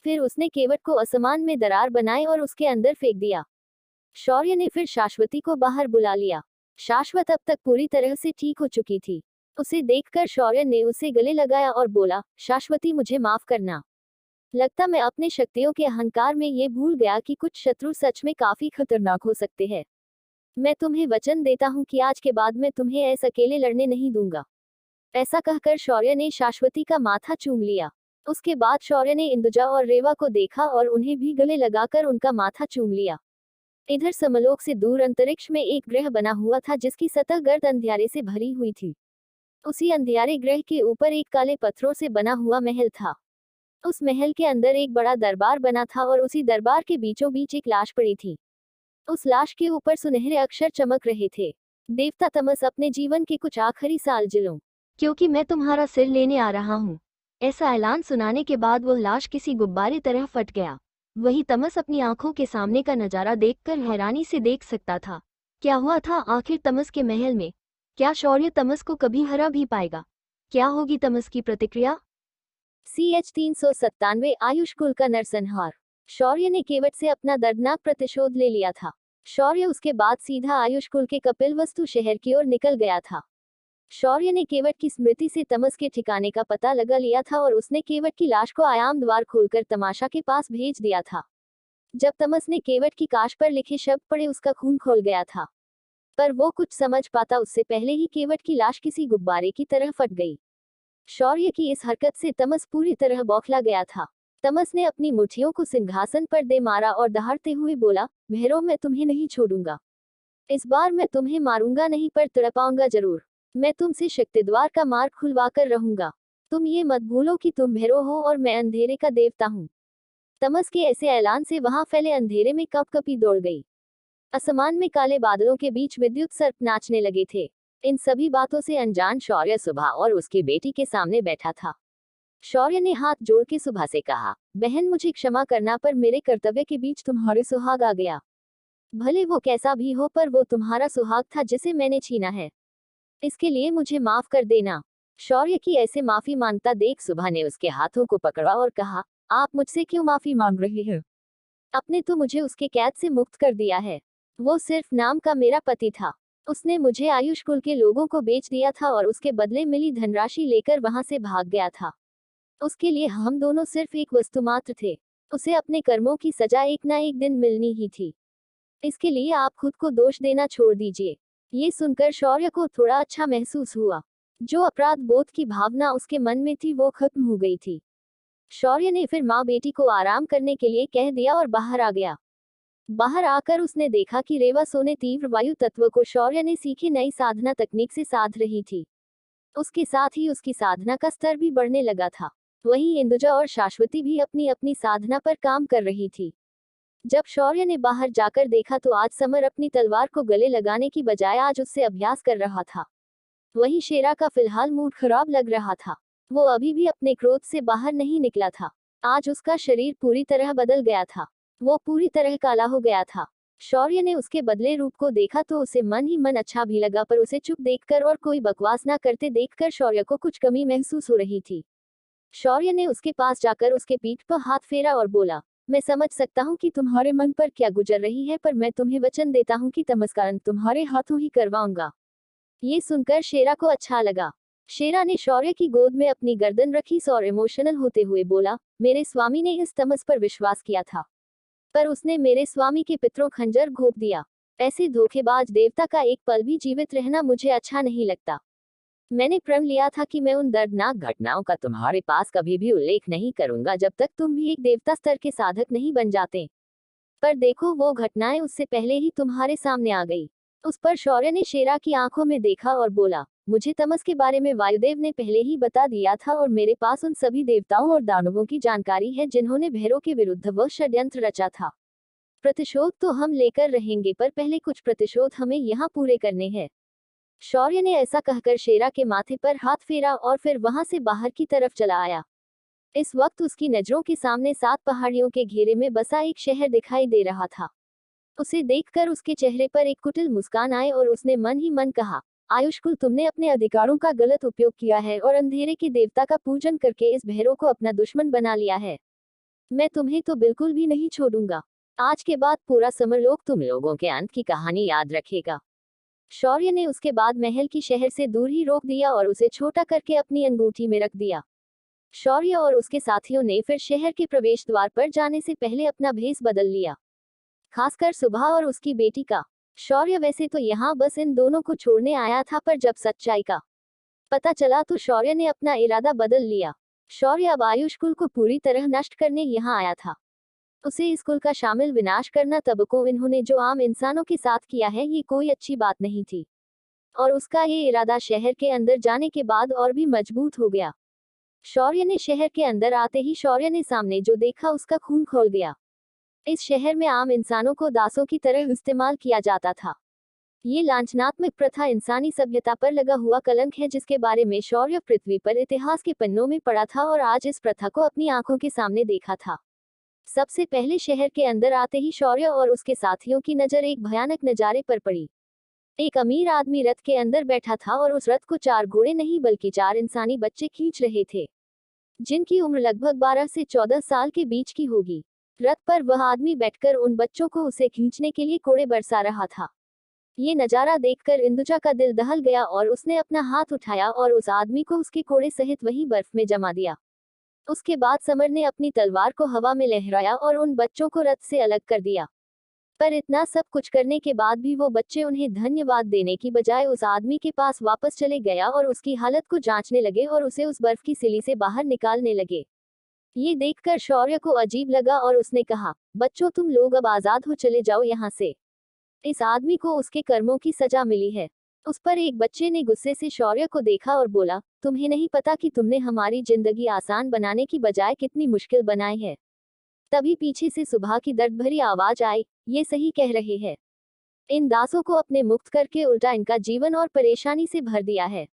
फिर उसने केवट को आसमान में दरार बनाई और उसके अंदर फेंक दिया। शौर्य ने फिर शाश्वती को बाहर बुला लिया। शाश्वत अब तक पूरी तरह से ठीक हो चुकी थी। उसे देखकर शौर्य ने उसे गले लगाया और बोला, शाश्वती, मुझे माफ करना। लगता मैं अपने शक्तियों के अहंकार में ये भूल गया कि कुछ शत्रु सच में काफी खतरनाक हो सकते हैं। मैं तुम्हें वचन देता हूँ कि आज के बाद मैं तुम्हें ऐसे अकेले लड़ने नहीं दूंगा। ऐसा कहकर शौर्य ने शाश्वती का माथा चूम लिया। उसके बाद शौर्य ने इंदुजा और रेवा को देखा और उन्हें भी गले लगाकर उनका माथा चूम लिया। इधर समलोक से दूर अंतरिक्ष में एक ग्रह बना हुआ था जिसकी सतह गर्द अंधियारे से भरी हुई थी। उसी अंधियारे ग्रह के ऊपर एक काले पत्थरों से बना हुआ महल था। उस महल के अंदर एक बड़ा दरबार बना था और उसी दरबार के बीचों बीच एक लाश पड़ी थी। उस लाश के ऊपर सुनहरे अक्षर चमक रहे थे, देवता तमस, अपने जीवन के कुछ आखिरी साल जिलो, क्योंकि मैं तुम्हारा सिर लेने आ रहा हूँ। ऐसा ऐलान सुनाने के बाद वो लाश किसी गुब्बारे तरह फट गया। वही तमस अपनी आंखों के सामने का नजारा देखकर हैरानी से देख सकता था। क्या हुआ था आखिर तमस के महल में? क्या शौर्य तमस को कभी हरा भी पाएगा? क्या होगी तमस की प्रतिक्रिया? CH 397 आयुष कुल का नरसंहार। शौर्य ने केवट से अपना दर्दनाक प्रतिशोध ले लिया था। शौर्य उसके बाद सीधा आयुष कुल के कपिलवस्तु शहर की ओर निकल गया था। शौर्य ने केवट की स्मृति से तमस के ठिकाने का पता लगा लिया था और उसने केवट की लाश को आयाम द्वार खोलकर तमाशा के पास भेज दिया था। जब तमस ने केवट की काश पर लिखे शब्द पढ़े, उसका खून खोल गया था, पर वो कुछ समझ पाता उससे पहले ही केवट की लाश किसी गुब्बारे की तरह फट गई। शौर्य की इस हरकत से तमस पूरी तरह बौखला गया था। तमस ने अपनी मुट्ठियों को सिंहासन पर दे मारा और दहाड़ते हुए बोला, भैरव, मैं तुम्हें नहीं छोड़ूंगा। इस बार मैं तुम्हें मारूंगा नहीं, पर तड़पाऊंगा जरूर। मैं तुमसे शक्तिद्वार का मार्ग खुलवाकर रहूंगा। तुम ये मत भूलो कि तुम भैरव हो और मैं अंधेरे का देवता हूँ। तमस के ऐसे ऐलान से वहां फैले अंधेरे में कपकपी दौड़ गई। आसमान में काले बादलों के बीच विद्युत सर्प नाचने लगे थे। इन सभी बातों से अनजान शौर्य सुबह और उसकी बेटी के सामने बैठा था। शौर्य ने हाथ जोड़ के सुबह से कहा, बहन, मुझे क्षमा करना, पर मेरे कर्तव्य के बीच तुम्हारे सुहाग आ गया। भले वो कैसा भी हो, पर वो तुम्हारा सुहाग था जिसे मैंने छीना है। इसके लिए मुझे माफ कर देना। शौर्य की ऐसे माफी मांगता देख सुबह ने उसके हाथों को पकड़ा और कहा, आप मुझसे क्यों माफी मांग रहे हैं? आपने तो मुझे उसके कैद से मुक्त कर दिया है। वो सिर्फ नाम का मेरा पति था। उसने मुझे आयुष कुल के लोगों को बेच दिया था और उसके बदले मिली धनराशि लेकर वहां से भाग गया था। उसके लिए हम दोनों सिर्फ एक वस्तु मात्र थे। उसे अपने कर्मों की सजा एक ना एक दिन मिलनी ही थी। इसके लिए आप खुद को दोष देना छोड़ दीजिए। ये सुनकर शौर्य को थोड़ा अच्छा महसूस हुआ। जो अपराध बोध की भावना उसके मन में थी वो खत्म हो गई थी। शौर्य ने फिर माँ बेटी को आराम करने के लिए कह दिया और बाहर आ गया। बाहर आकर उसने देखा कि रेवा सोने तीव्र वायु तत्व को शौर्य ने सीखी नई साधना तकनीक से साध रही थी। उसके साथ ही उसकी साधना का स्तर भी बढ़ने लगा था। वहीं इंदुजा और शाश्वती भी अपनी अपनी साधना पर काम कर रही थी। जब शौर्य ने बाहर जाकर देखा तो आज समर अपनी तलवार को गले लगाने की बजाय आज उससे अभ्यास कर रहा था। वहीं शेरा का फिलहाल मूड खराब लग रहा था। वो अभी भी अपने क्रोध से बाहर नहीं निकला था। आज उसका शरीर पूरी तरह बदल गया था। वो पूरी तरह काला हो गया था। शौर्य ने उसके बदले रूप को देखा तो उसे मन ही मन अच्छा भी लगा, पर उसे चुप देखकर और कोई बकवास ना करते देखकर शौर्य को कुछ कमी महसूस हो रही थी। शौर्य ने उसके पास जाकर उसके पीठ पर हाथ फेरा और बोला, मैं समझ सकता हूँ कि तुम्हारे मन पर क्या गुजर रही है, पर मैं तुम्हें वचन देता हूँ कि तमस्कार तुम्हारे हाथों ही करवाऊंगा। ये सुनकर शेरा को अच्छा लगा। शेरा ने शौर्य की गोद में अपनी गर्दन रखी और इमोशनल होते हुए बोला, मेरे स्वामी ने इस तमस पर विश्वास किया था, पर उसने मेरे स्वामी के पितरों खंजर घोंप दिया। ऐसे धोखेबाज देवता का एक पल भी जीवित रहना मुझे अच्छा नहीं लगता। मैंने प्रण लिया था कि मैं उन दर्दनाक घटनाओं का तुम्हारे पास कभी भी उल्लेख नहीं करूंगा जब तक तुम भी एक देवता स्तर के साधक नहीं बन जाते। पर देखो, वो घटनाएं उससे पहले ही तुम्हारे सामने आ गई। उस पर शौर्य ने शेरा की आंखों में देखा और बोला, मुझे तमस के बारे में वायुदेव ने पहले ही बता दिया था और मेरे पास उन सभी देवताओं और दानवों की जानकारी है जिन्होंने भैरव के विरुद्ध वह षड्यंत्र रचा था। प्रतिशोध तो हम लेकर रहेंगे, पर पहले कुछ प्रतिशोध हमें यहाँ पूरे करने हैं। शौर्य ने ऐसा कहकर शेरा के माथे पर हाथ फेरा और फिर वहां से बाहर की तरफ चला आया। इस वक्त उसकी नजरों के सामने 7 पहाड़ियों के घेरे में बसा एक शहर दिखाई दे रहा था। उसे देखकर उसके चेहरे पर एक कुटिल मुस्कान आई और उसने मन ही मन कहा, आयुष्कुल, तुमने अपने अधिकारों का गलत उपयोग किया है और अंधेरे के देवता का पूजन करके इस भैरव को अपना दुश्मन बना लिया है। मैं तुम्हें तो बिल्कुल भी नहीं छोड़ूंगा। आज के बाद पूरा समरलोक तुम लोगों के अंत की कहानी याद रखेगा। शौर्य ने उसके बाद महल की शहर से दूर ही रोक दिया और उसे छोटा करके अपनी अंगूठी में रख दिया। शौर्य और उसके साथियों ने फिर शहर के प्रवेश द्वार पर जाने से पहले अपना भेष बदल लिया, खासकर सुबह और उसकी बेटी का। शौर्य वैसे तो यहाँ बस इन दोनों को छोड़ने आया था, पर जब सच्चाई का पता चला तो शौर्य ने अपना इरादा बदल लिया। शौर्य अब आयुष्कुल को पूरी तरह नष्ट करने यहाँ आया था। उसे इस कुल का शामिल विनाश करना, तब को इन्होंने जो आम इंसानों के साथ किया है, ये कोई अच्छी बात नहीं थी। और उसका ये इरादा शहर के अंदर जाने के बाद और भी मजबूत हो गया। शौर्य ने शहर के अंदर आते ही शौर्य ने सामने जो देखा उसका खून खौल गया। इस शहर में आम इंसानों को दासों की तरह इस्तेमाल किया जाता था। ये लांछनात्मक प्रथा इंसानी सभ्यता पर लगा हुआ कलंक है, जिसके बारे में शौर्य पृथ्वी पर इतिहास के पन्नों में पढ़ा था और आज इस प्रथा को अपनी आंखों के सामने देखा था। सबसे पहले शहर के अंदर आते ही शौर्य और उसके साथियों की नजर एक भयानक नजारे पर पड़ी। एक अमीर आदमी रथ के अंदर बैठा था और उस रथ को 4 घोड़े नहीं बल्कि 4 इंसानी बच्चे खींच रहे थे, जिनकी उम्र लगभग 12 से 14 साल के बीच की होगी। रथ पर वह आदमी बैठकर उन बच्चों को उसे खींचने के लिए कोड़े बरसा रहा था। ये नजारा देखकर इंदुजा का दिल दहल गया और उसने अपना हाथ उठाया और उस आदमी को उसके कोड़े सहित वहीं बर्फ में जमा दिया। उसके बाद समर ने अपनी तलवार को हवा में लहराया और उन बच्चों को रथ से अलग कर दिया। पर इतना सब कुछ करने के बाद भी वो बच्चे उन्हें धन्यवाद देने की बजाय उस आदमी के पास वापस चले गया और उसकी हालत को जांचने लगे और उसे उस बर्फ की सिली से बाहर निकालने लगे। ये देखकर शौर्य को अजीब लगा और उसने कहा, बच्चों, तुम लोग अब आजाद हो, चले जाओ यहाँ से। इस आदमी को उसके कर्मों की सजा मिली है। उस पर एक बच्चे ने गुस्से से शौर्य को देखा और बोला, तुम्हें नहीं पता कि तुमने हमारी जिंदगी आसान बनाने की बजाय कितनी मुश्किल बनाई है। तभी पीछे से सुबह की दर्द भरी आवाज आई, ये सही कह रहे हैं। इन दासों को अपने मुक्त करके उल्टा इनका जीवन और परेशानी से भर दिया है।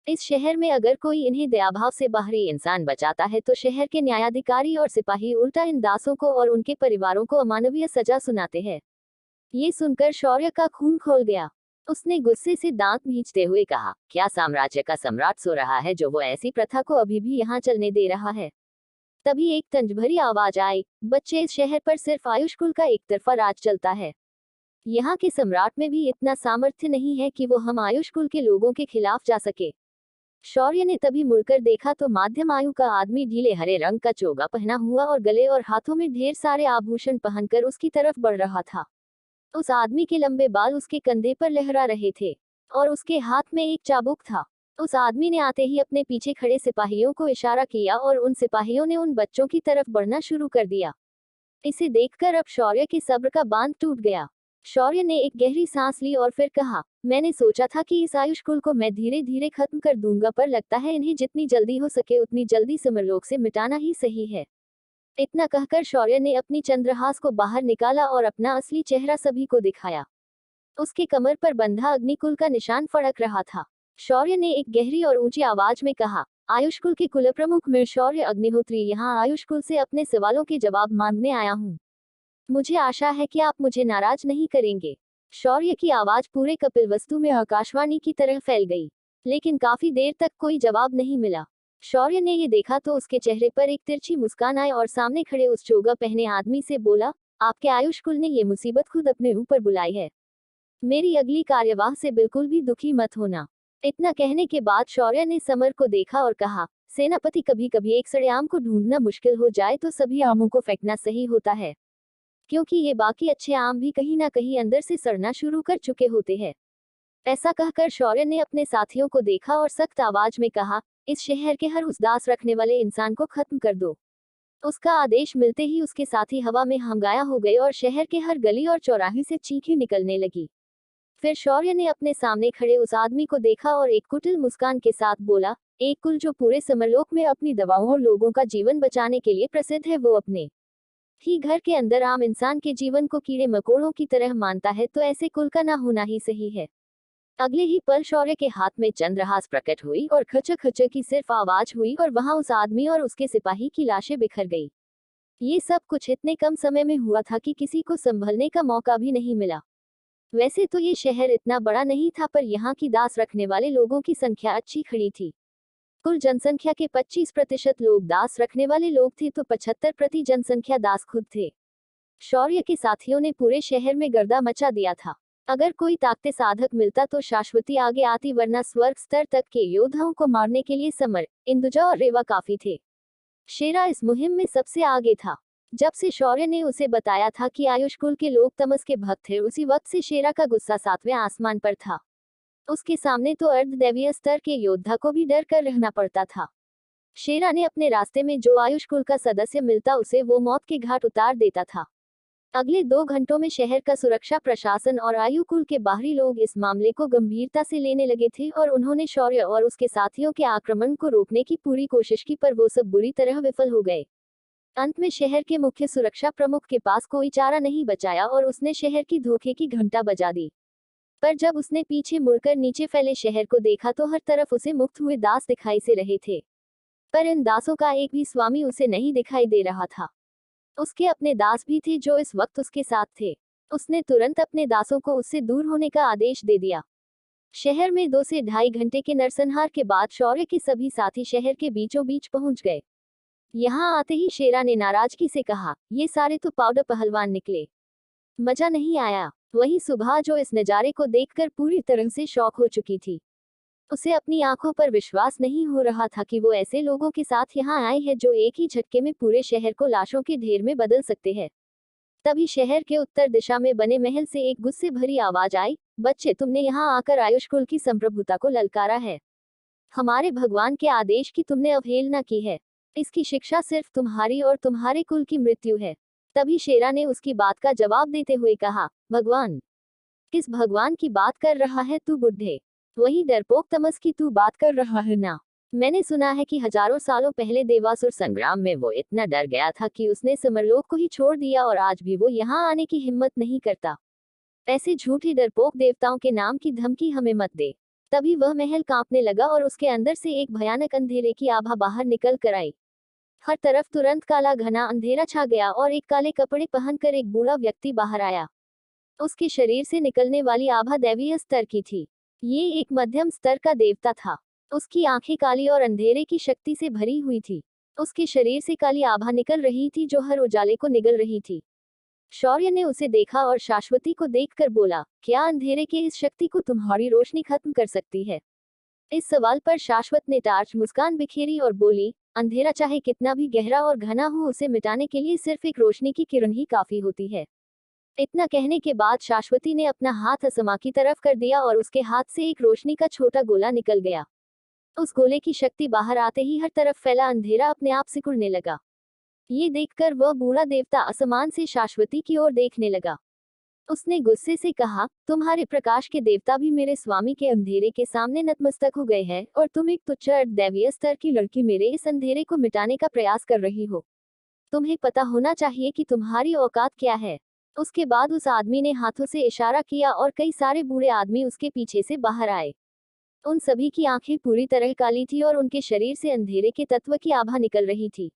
इस शहर में अगर कोई इन्हें दयाभाव से बाहरी इंसान बचाता है तो शहर के न्यायाधिकारी और सिपाही उल्टा इन दासों को और उनके परिवारों को अमानवीय सजा सुनाते हैं। ये सुनकर शौर्य का खून खौल गया। उसने गुस्से से दांत भींचते हुए कहा, क्या साम्राज्य का सम्राट सो रहा है जो वो ऐसी प्रथा को अभी भी यहाँ चलने दे रहा है? तभी एक तंज भरी आवाज आई, बच्चे, इस शहर पर सिर्फ आयुष्कुल का एक तरफा राज चलता है। यहाँ के सम्राट में भी इतना सामर्थ्य नहीं है कि वो हम आयुष्कुल के लोगों के खिलाफ जा सके। शौर्य ने तभी मुड़कर देखा तो मध्यम आयु का आदमी ढीले हरे रंग का चोगा पहना हुआ और गले और हाथों में ढेर सारे आभूषण पहनकर उसकी तरफ बढ़ रहा था। उस आदमी के लंबे बाल उसके कंधे पर लहरा रहे थे और उसके हाथ में एक चाबुक था। उस आदमी ने आते ही अपने पीछे खड़े सिपाहियों को इशारा किया और उन सिपाहियों ने उन बच्चों की तरफ बढ़ना शुरू कर दिया। इसे देखकर अब शौर्य के सब्र का बांध टूट गया। शौर्य ने एक गहरी सांस ली और फिर कहा, मैंने सोचा था कि इस आयुष्कुल को मैं धीरे धीरे खत्म कर दूंगा, पर लगता है इन्हें जितनी जल्दी हो सके उतनी जल्दी समरलोक से मिटाना ही सही है। इतना कहकर शौर्य ने अपनी चंद्रहास को बाहर निकाला और अपना असली चेहरा सभी को दिखाया। उसके कमर पर बंधा अग्निकुल का निशान फड़क रहा था। शौर्य ने एक गहरी और ऊंची आवाज में कहा, आयुष्कुल के कुल प्रमुख मैं शौर्य अग्निहोत्री यहाँ आयुष्कुल से अपने सवालों के जवाब मांगने आया हूँ। मुझे आशा है कि आप मुझे नाराज नहीं करेंगे। शौर्य की आवाज पूरे कपिलवस्तु में आकाशवाणी की तरह फैल गई, लेकिन काफी देर तक कोई जवाब नहीं मिला। शौर्य ने ये देखा तो उसके चेहरे पर एक तिरछी मुस्कान आई और सामने खड़े उस चोगा पहने आदमी से बोला, आपके आयुष्कुल ने ये मुसीबत खुद अपने ऊपर बुलाई है। मेरी अगली कार्यवाह से बिल्कुल भी दुखी मत होना। इतना कहने के बाद शौर्य ने समर को देखा और कहा, सेनापति, कभी कभी एक सड़े आम को ढूंढना मुश्किल हो जाए तो सभी आमों को फेंकना सही होता है, क्योंकि ये बाकी अच्छे आम भी कहीं ना कहीं अंदर से सड़ना शुरू कर चुके होते हैं। ऐसा कहकर शौर्य ने अपने साथियों को देखा और सख्त आवाज में कहा, इस शहर के हर उस दास रखने वाले इंसान को खत्म कर दो। उसका आदेश मिलते ही उसके साथी हवा में हमगाया हो गए और शहर के हर गली और चौराहे से चीखें निकलने लगी। फिर शौर्य ने अपने सामने खड़े उस आदमी को देखा और एक कुटिल मुस्कान के साथ बोला, एक कुल जो पूरे समरलोक में अपनी दवाओं और लोगों का जीवन बचाने के लिए प्रसिद्ध है, वो अपने ही घर के अंदर आम इंसान के जीवन को कीड़े मकोड़ों की तरह मानता है, तो ऐसे कुल का ना होना ही सही है। अगले ही पल शौर्य के हाथ में चंद्रहास प्रकट हुई और खचक खचक की सिर्फ आवाज हुई और वहां उस आदमी और उसके सिपाही की लाशें बिखर गई। ये सब कुछ इतने कम समय में हुआ था कि किसी को संभलने का मौका भी नहीं मिला। वैसे तो ये शहर इतना बड़ा नहीं था, पर यहाँ की दास रखने वाले लोगों की संख्या अच्छी खड़ी थी। कुल जनसंख्या के 25% लोग दास रखने वाले लोग थे, तो 75% जनसंख्या दास खुद थे। शौर्य के साथियों ने पूरे शहर में गर्दा मचा दिया था। अगर कोई ताकते साधक मिलता तो शाश्वती आगे आती, वरना स्वर्ग स्तर तक के योद्धाओं को मारने के लिए समर, इंदुजा और रेवा काफी थे। शेरा इस मुहिम में सबसे आगे था। जब से शौर्य ने उसे बताया था कि आयुष कुल के लोग तमस के भक्त थे, उसी वक्त से शेरा का गुस्सा 7वें आसमान पर था। उसके सामने तो अर्धदैवीय स्तर के योद्धा को भी डर कर रहना पड़ता था। शेरा ने अपने रास्ते में जो आयुष कुल का सदस्य मिलता, उसे वो मौत के घाट उतार देता था। अगले 2 घंटों में शहर का सुरक्षा प्रशासन और आयु कुल के बाहरी लोग इस मामले को गंभीरता से लेने लगे थे और उन्होंने शौर्य और उसके साथियों के आक्रमण को रोकने की पूरी कोशिश की, पर वो सब बुरी तरह विफल हो गए। अंत में शहर के मुख्य सुरक्षा प्रमुख के पास कोई चारा नहीं बचाया और उसने शहर की धोखे की घंटा बजा दी। पर जब उसने पीछे मुड़कर नीचे फैले शहर को देखा तो हर तरफ उसे मुक्त हुए दास दिखाई से रहे थे, पर इन दासों का एक भी स्वामी उसे नहीं दिखाई दे रहा था। उसके अपने दास भी थे जो इस वक्त उसके साथ थे। उसने तुरंत अपने दासों को उससे दूर होने का आदेश दे दिया। शहर में 2 से ढाई घंटे के नरसंहार के बाद शौर्य के सभी साथी शहर के बीचों बीच पहुंच गए। यहाँ आते ही शेरा ने नाराजगी से कहा, ये सारे तो पाउडर पहलवान निकले, मजा नहीं आया। वहीं सुबह जो इस नजारे को देखकर पूरी तरह से शॉक हो चुकी थी। उसे अपनी आंखों पर विश्वास नहीं हो रहा था कि वो ऐसे लोगों के साथ यहाँ आए हैं जो एक ही झटके में पूरे शहर को लाशों के ढेर में बदल सकते हैं। तभी शहर के उत्तर दिशा में बने महल से एक गुस्से भरी आवाज आई, बच्चे, तुमने यहाँ आकर आयुष कुल की संप्रभुता को ललकारा है। हमारे भगवान के आदेश की तुमने अवहेलना की है। इसकी शिक्षा सिर्फ तुम्हारी और तुम्हारे कुल की मृत्यु है। तभी शेरा ने उसकी बात का जवाब देते हुए कहा, भगवान? किस भगवान की बात कर रहा है तू बुढ़े? वही डरपोक तमस की तू बात कर रहा है ना? मैंने सुना है कि हजारों सालों पहले देवासुर संग्राम में वो इतना डर गया था कि उसने समरलोक को ही छोड़ दिया और आज भी वो यहाँ आने की हिम्मत नहीं करता। ऐसे झूठे डरपोक देवताओं के नाम की धमकी हमें मत दे। तभी वह महल कांपने लगा और उसके अंदर से एक भयानक अंधेरे की आभा बाहर निकल कर आई। हर तरफ तुरंत काला घना अंधेरा छा गया और एक काले कपड़े पहनकर एक बूढ़ा व्यक्ति बाहर आया। उसके शरीर से निकलने वाली आभा दैवीय स्तर की थी। ये एक मध्यम स्तर का देवता था। उसकी आंखें काली और अंधेरे की शक्ति से भरी हुई थी। उसके शरीर से काली आभा निकल रही थी जो हर उजाले को निगल रही थी। शौर्य ने उसे देखा और शाश्वती को देखकर बोला, क्या अंधेरे की इस शक्ति को तुम्हारी रोशनी खत्म कर सकती है? इस सवाल पर शाश्वत ने टार्च मुस्कान बिखेरी और बोली, अंधेरा चाहे कितना भी गहरा और घना हो, उसे मिटाने के लिए सिर्फ एक रोशनी की किरण ही काफी होती है। इतना कहने के बाद शाश्वती ने अपना हाथ असमा की तरफ कर दिया और उसके हाथ से एक रोशनी का छोटा गोला निकल गया। उस गोले की शक्ति बाहर आते ही हर तरफ फैला अंधेरा अपने आप सिकुड़ने लगा। ये देखकर वह बूढ़ा देवता असमान से शाश्वती की ओर देखने लगा। उसने गुस्से से कहा, तुम्हारे प्रकाश के देवता भी मेरे स्वामी के अंधेरे के सामने नतमस्तक हो गए हैं और तुम एक तुच्छ दैवीय स्तर की लड़की मेरे इस अंधेरे को मिटाने का प्रयास कर रही हो। तुम्हें पता होना चाहिए कि तुम्हारी औकात क्या है। उसके बाद उस आदमी ने हाथों से इशारा किया और कई सारे बूढ़े आदमी उसके पीछे से बाहर आए। उन सभी की आंखें पूरी तरह काली थी और उनके शरीर से अंधेरे के तत्व की आभा निकल रही थी।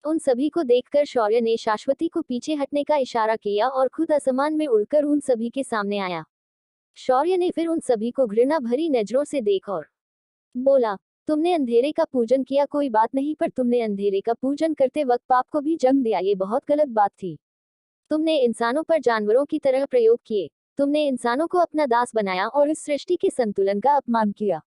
उन सभी को देखकर शौर्य ने शाश्वती को पीछे हटने का इशारा किया और खुद आसमान में उड़कर उन सभी के सामने आया। शौर्य ने फिर उन सभी को घृणा भरी नजरों से देख और बोला, तुमने अंधेरे का पूजन किया कोई बात नहीं, पर तुमने अंधेरे का पूजन करते वक्त पाप को भी जन्म दिया, ये बहुत गलत बात थी। तुमने इंसानों पर जानवरों की तरह प्रयोग किए। तुमने इंसानों को अपना दास बनाया और इस सृष्टि के संतुलन का अपमान किया।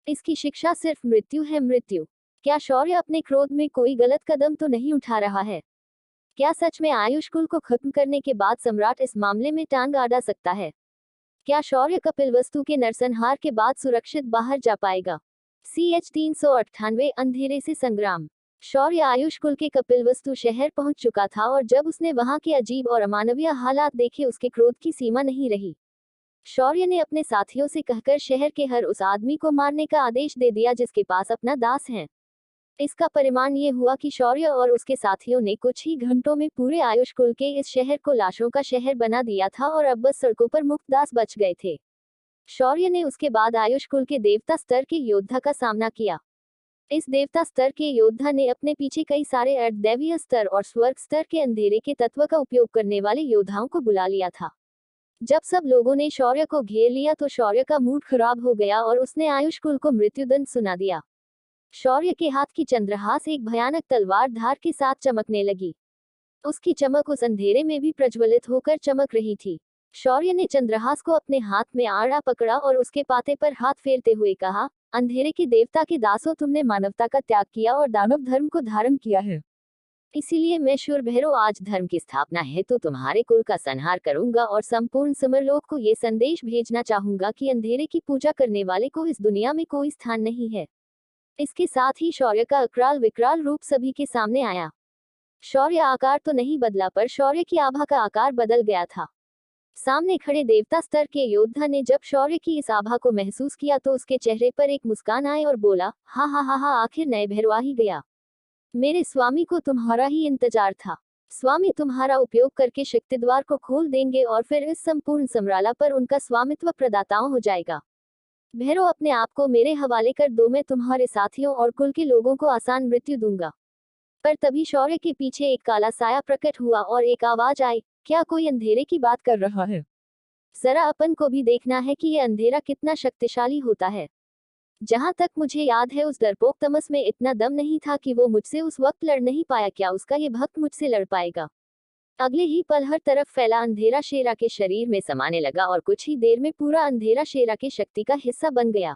इसकी शिक्षा सिर्फ मृत्यु है, मृत्यु। क्या शौर्य अपने क्रोध में कोई गलत कदम तो नहीं उठा रहा है? क्या सच में आयुष कुल को खत्म करने के बाद सम्राट इस मामले में टांग अड़ा सकता है? क्या शौर्य कपिलवस्तु के नरसंहार के बाद सुरक्षित बाहर जा पाएगा? CH 398 अंधेरे से संग्राम। शौर्य आयुष कुल के कपिलवस्तु शहर पहुंच चुका था और जब उसने वहां के अजीब और अमानवीय हालात देखे, उसके क्रोध की सीमा नहीं रही। शौर्य ने अपने साथियों से कहकर शहर के हर उस आदमी को मारने का आदेश दे दिया जिसके पास अपना दास है। इसका परिणाम ये हुआ कि शौर्य और उसके साथियों ने कुछ ही घंटों में पूरे आयुष कुल के इस शहर को लाशों का शहर बना दिया था और अब बस सड़कों पर मुक्त दास बच गए थे। शौर्य ने उसके बाद आयुष कुल के देवता स्तर के योद्धा का सामना किया। इस देवता स्तर के योद्धा ने अपने पीछे कई सारे अर्धदैवीय स्तर और स्वर्ग स्तर के अंधेरे के तत्व का उपयोग करने वाले योद्धाओं को बुला लिया था। जब सब लोगों ने शौर्य को घेर लिया तो शौर्य का मूड खराब हो गया और उसने आयुष कुल को मृत्युदंड सुना दिया। शौर्य के हाथ की चंद्रहास एक भयानक तलवार धार के साथ चमकने लगी। उसकी चमक उस अंधेरे में भी प्रज्वलित होकर चमक रही थी। शौर्य ने चंद्रहास को अपने हाथ में आड़ा पकड़ा और उसके पाते पर हाथ फेरते हुए कहा, अंधेरे के देवता के दासों, तुमने मानवता का त्याग किया और दानव धर्म को धारण किया है। इसीलिए मैं शूर भैरव आज धर्म की स्थापना है तो तुम्हारे कुल का संहार करूंगा और संपूर्ण समरलोक को ये संदेश भेजना चाहूंगा कि अंधेरे की पूजा करने वाले को इस दुनिया में कोई स्थान नहीं है। इसके साथ ही शौर्य का अक्राल विकराल रूप सभी के सामने आया। शौर्य आकार तो नहीं बदला पर शौर्य की आभा का आकार बदल गया था। सामने खड़े देवता स्तर के योद्धा ने जब शौर्य की इस आभा को महसूस किया तो उसके चेहरे पर एक मुस्कान आई और बोला, हा हा हा हा, आखिर नए भैरवा ही गया। मेरे स्वामी को तुम्हारा ही इंतजार था। स्वामी तुम्हारा उपयोग करके शक्ति द्वार को खोल देंगे और फिर इस संपूर्ण समराला पर उनका स्वामित्व प्रदाताओं हो जाएगा। भैरव, अपने आप को मेरे हवाले कर दो, मैं तुम्हारे साथियों और कुल के लोगों को आसान मृत्यु दूंगा। पर तभी शौर्य के पीछे एक काला साया प्रकट हुआ और एक आवाज आई, क्या कोई अंधेरे की बात कर रहा है? जरा अपन को भी देखना है कि ये अंधेरा कितना शक्तिशाली होता है। जहां तक मुझे याद है उस डरपोक तमस में इतना दम नहीं था कि वो मुझसे उस वक्त लड़ नहीं पाया, क्या उसका ये भक्त मुझसे लड़ पाएगा? अगले ही पल हर तरफ फैला अंधेरा शेरा के शरीर में समाने लगा और कुछ ही देर में पूरा अंधेरा शेरा के शक्ति का हिस्सा बन गया।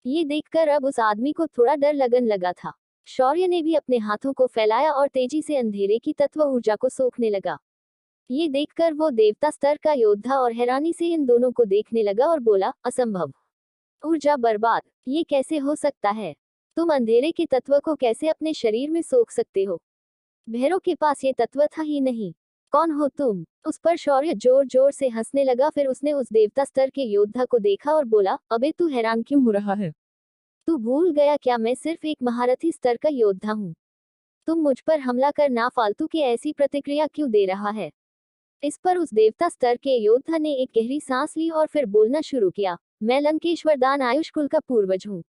ये देखकर अब उस आदमी को थोड़ा डर लगन लगा था। शौर्य ने भी अपने हाथों को फैलाया और तेजी से अंधेरे की तत्व ऊर्जा को सोखने लगा। ये देखकर वो देवता स्तर का योद्धा और हैरानी से इन दोनों को देखने लगा और बोला, असंभव, ऊर्जा बर्बाद, ये कैसे हो सकता है? तुम अंधेरे के तत्व को कैसे अपने शरीर में सोख सकते हो? भैरव के पास ये तत्व था ही नहीं। कौन हो तुम? उस पर शौर्य जोर जोर से हंसने लगा। फिर उसने उस देवता स्तर के योद्धा को देखा और बोला, अबे तू हैरान क्यों हो रहा है? तू भूल गया क्या मैं सिर्फ एक महारथी स्तर का योद्धा हूँ? तुम मुझ पर हमला कर ना फालतू की ऐसी प्रतिक्रिया क्यों दे रहा है? इस पर उस देवता स्तर के योद्धा ने एक गहरी सांस ली और फिर बोलना शुरू किया, मैं लंकेश्वर दान आयुष कुल का पूर्वज हूँ।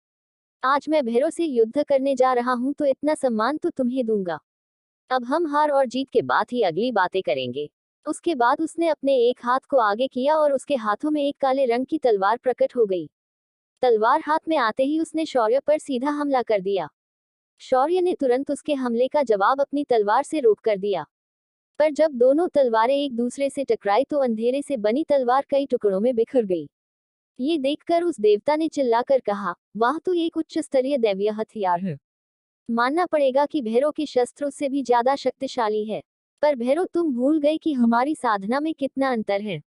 आज मैं भैरव से युद्ध करने जा रहा हूँ तो इतना सम्मान तो तुम्हें दूंगा। अब हम हार और जीत के बाद ही अगली बातें करेंगे। उसके बाद उसने अपने एक हाथ को आगे किया और उसके हाथों में एक काले रंग की तलवार प्रकट हो गई। तलवार हाथ में आते ही उसने शौर्य पर सीधा हमला कर दिया। शौर्य ने तुरंत उसके हमले का जवाब अपनी तलवार से रोक कर दिया। पर जब दोनों तलवारें एक दूसरे से टकराई तो अंधेरे से बनी तलवार कई टुकड़ों में बिखर गई। ये देखकर उस देवता ने चिल्लाकर कहा, वाह, तो एक उच्च स्तरीय दैवीय हथियार है। मानना पड़ेगा कि भैरव के शस्त्र उससे भी ज्यादा शक्तिशाली है। पर भैरव, तुम भूल गए कि हमारी साधना में कितना अंतर है।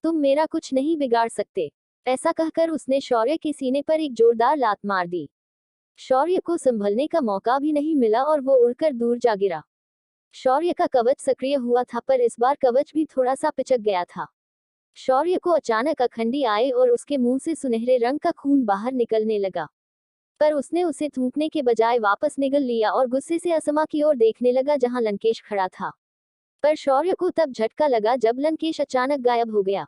तुम मेरा कुछ नहीं बिगाड़ सकते। ऐसा कहकर उसने शौर्य के सीने पर एक जोरदार लात मार दी। शौर्य को संभलने का मौका भी नहीं मिला और वो उड़कर दूर जा गिरा। शौर्य का कवच सक्रिय हुआ था पर इस बार कवच भी थोड़ा सा पिचक गया था। शौर्य को अचानक अखंडी आए और उसके मुंह से सुनहरे रंग का खून बाहर निकलने लगा। पर उसने उसे थूकने के बजाय वापस निगल लिया और गुस्से से असमा की ओर देखने लगा जहां लंकेश खड़ा था। पर शौर्य को तब झटका लगा जब लंकेश अचानक गायब हो गया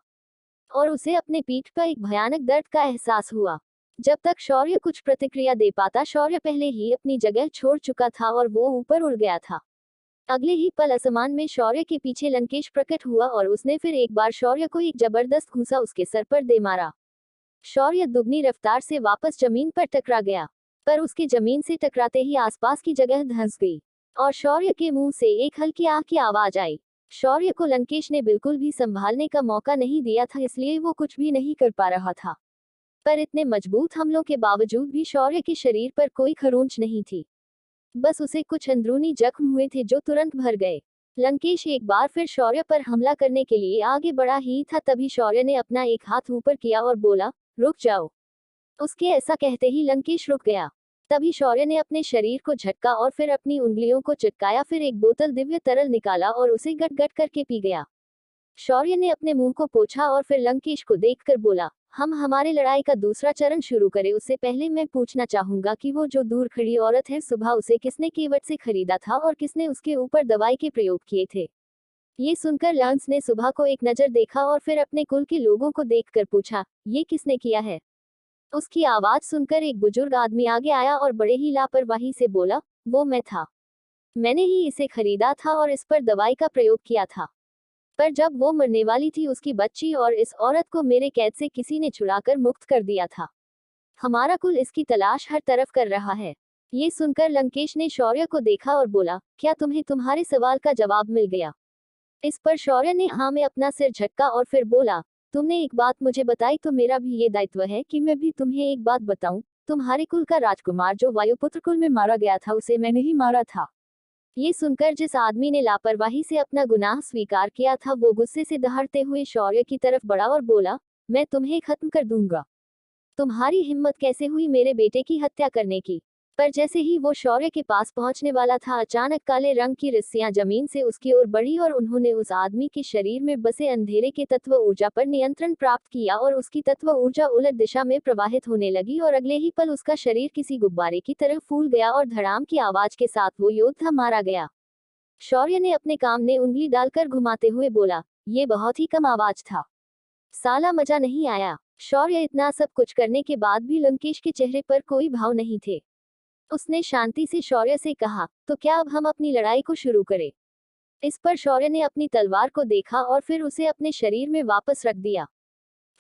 और उसे अपने पीठ पर एक भयानक दर्द का एहसास हुआ। जब तक शौर्य कुछ प्रतिक्रिया दे पाता, शौर्य पहले ही अपनी जगह छोड़ चुका था और वो ऊपर उड़ गया था। अगले ही पल आसमान में शौर्य के पीछे लंकेश प्रकट हुआ और उसने फिर एक बार शौर्य को एक जबरदस्त घूंसा उसके सर पर दे मारा। शौर्य दुगनी रफ्तार से वापस जमीन पर टकरा गया, पर उसके जमीन से टकराते ही आसपास की जगह धंस गई और शौर्य के मुंह से एक हल्की आह की आवाज आई। शौर्य को लंकेश ने बिल्कुल भी संभालने का मौका नहीं दिया था, इसलिए वो कुछ भी नहीं कर पा रहा था। पर इतने मजबूत हमलों के बावजूद भी शौर्य के शरीर पर कोई खरोंच नहीं थी। बस उसे कुछ अंदरूनी जख्म हुए थे जो तुरंत भर गए। लंकेश एक बार फिर शौर्य पर हमला करने के लिए आगे बढ़ा ही था, तभी शौर्य ने अपना एक हाथ ऊपर किया और बोला, रुक जाओ। उसके ऐसा कहते ही लंकेश रुक गया। तभी शौर्य ने अपने शरीर को झटका और फिर अपनी उंगलियों को चिपकाया, फिर एक बोतल दिव्य तरल निकाला और उसे गट गट करके पी गया। शौर्य ने अपने मुंह को पोंछा और फिर लंकेश को देखकर बोला, हम हमारे लड़ाई का दूसरा चरण शुरू करें उससे पहले मैं पूछना चाहूंगा कि वो जो दूर खड़ी औरत है सुबह उसे किसने केवट से खरीदा था और किसने उसके ऊपर दवाई के प्रयोग किए थे। ये सुनकर लांस ने सुबह को एक नजर देखा और फिर अपने कुल के लोगों को देखकर पूछा, ये किसने किया है। उसकी आवाज सुनकर एक बुजुर्ग आदमी आगे आया और बड़े ही लापरवाही से बोला, वो मैं था। मैंने ही इसे खरीदा था और इस पर दवाई का प्रयोग किया था। पर जब वो मरने वाली थी उसकी बच्ची और इस औरत को मेरे कैद से किसी ने छुड़ाकर मुक्त कर दिया था। हमारा कुल इसकी तलाश हर तरफ कर रहा है। ये सुनकर लंकेश ने शौर्य को देखा और बोला, क्या तुम्हें तुम्हारे सवाल का जवाब मिल गया। इस पर शौर्य ने हाँ में अपना सिर झटका और फिर बोला, तुमने एक बात मुझे बताई तो मेरा भी ये दायित्व है कि मैं भी तुम्हें एक बात बताऊं। तुम्हारे कुल का राजकुमार जो वायुपुत्र कुल में मारा गया था उसे मैंने ही मारा था। ये सुनकर जिस आदमी ने लापरवाही से अपना गुनाह स्वीकार किया था वो गुस्से से दहाड़ते हुए शौर्य की तरफ बढ़ा और बोला, मैं तुम्हें खत्म कर दूंगा। तुम्हारी हिम्मत कैसे हुई मेरे बेटे की हत्या करने की। पर जैसे ही वो शौर्य के पास पहुंचने वाला था अचानक काले रंग की रस्सियां जमीन से उसकी ओर बढ़ी और उन्होंने उस आदमी के शरीर में बसे अंधेरे के तत्व ऊर्जा पर नियंत्रण प्राप्त किया और उसकी तत्व ऊर्जा उलट दिशा में प्रवाहित होने लगी और अगले ही पल उसका शरीर किसी गुब्बारे की तरह फूल गया और धड़ाम की आवाज के साथ वो योद्धा मारा गया। शौर्य ने अपने कान में उंगली डालकर घुमाते हुए बोला, ये बहुत ही कम आवाज था। साला मजा नहीं आया। शौर्य इतना सब कुछ करने के बाद भी लंकेश के चेहरे पर कोई भाव नहीं थे। उसने शांति से शौर्य से कहा, तो क्या अब हम अपनी लड़ाई को शुरू करें। इस पर शौर्य ने अपनी तलवार को देखा और फिर उसे अपने शरीर में वापस रख दिया।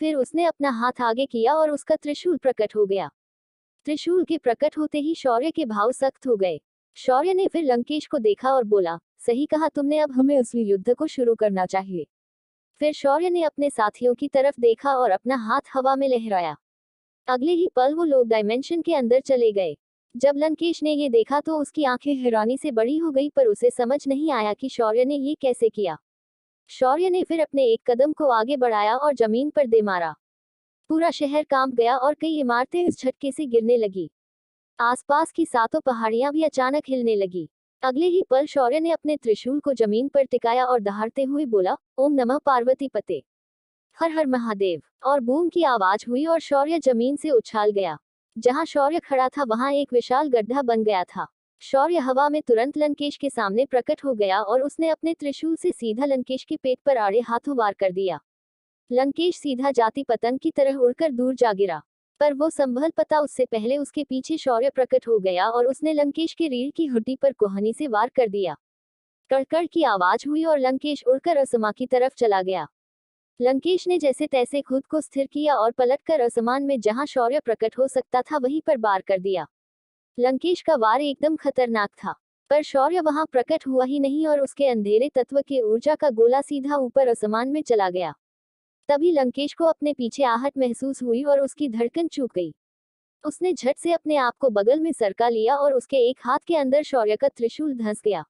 फिर उसने अपना हाथ आगे किया और उसका त्रिशूल प्रकट हो गया। त्रिशूल के प्रकट होते ही शौर्य के भाव सख्त हो गए। शौर्य ने फिर लंकेश को देखा और बोला, सही कहा तुमने, अब हमें असली युद्ध को शुरू करना चाहिए। फिर शौर्य ने अपने साथियों की तरफ देखा और अपना हाथ हवा में लहराया। अगले ही पल वो लोग डायमेंशन के अंदर चले गए। जब लंकेश ने ये देखा तो उसकी आंखें हैरानी से बड़ी हो गई पर उसे समझ नहीं आया कि शौर्य ने ये कैसे किया। शौर्य ने फिर अपने एक कदम को आगे बढ़ाया और जमीन पर दे मारा। पूरा शहर कांप गया और कई इमारतें इस झटके से गिरने लगी। आसपास की सातों पहाड़ियां भी अचानक हिलने लगी। अगले ही पल शौर्य ने अपने त्रिशूल को जमीन पर टिकाया और दहाड़ते हुए बोला, ओम नमः पार्वती पते, हर हर महादेव। और बूम की आवाज हुई और शौर्य जमीन से उछाल गया। जहां शौर्य खड़ा था वहां एक विशाल गड्ढा बन गया था। शौर्य हवा में तुरंत लंकेश के सामने प्रकट हो गया और उसने अपने त्रिशूल से सीधा लंकेश के पेट पर आड़े हाथों वार कर दिया। लंकेश सीधा जाति पतंग की तरह उड़कर दूर जा गिरा। पर वो संभल पता उससे पहले उसके पीछे शौर्य प्रकट हो गया और उसने लंकेश के रीढ़ की हड्डी पर कोहनी से वार कर दिया। कड़कड़ की आवाज हुई और लंकेश उड़कर असमा की तरफ चला गया। लंकेश ने जैसे तैसे खुद को स्थिर किया और पलटकर आसमान में जहां शौर्य प्रकट हो सकता था वहीं पर वार कर दिया। लंकेश का वार एकदम खतरनाक था, पर शौर्य वहां प्रकट हुआ ही नहीं और उसके अंधेरे तत्व के ऊर्जा का गोला सीधा ऊपर आसमान में चला गया। तभी लंकेश को अपने पीछे आहट महसूस हुई और उसकी धड़कन चूक गई। उसने झट से अपने आप को बगल में सरका लिया और उसके एक हाथ के अंदर शौर्य का त्रिशूल धंस गया।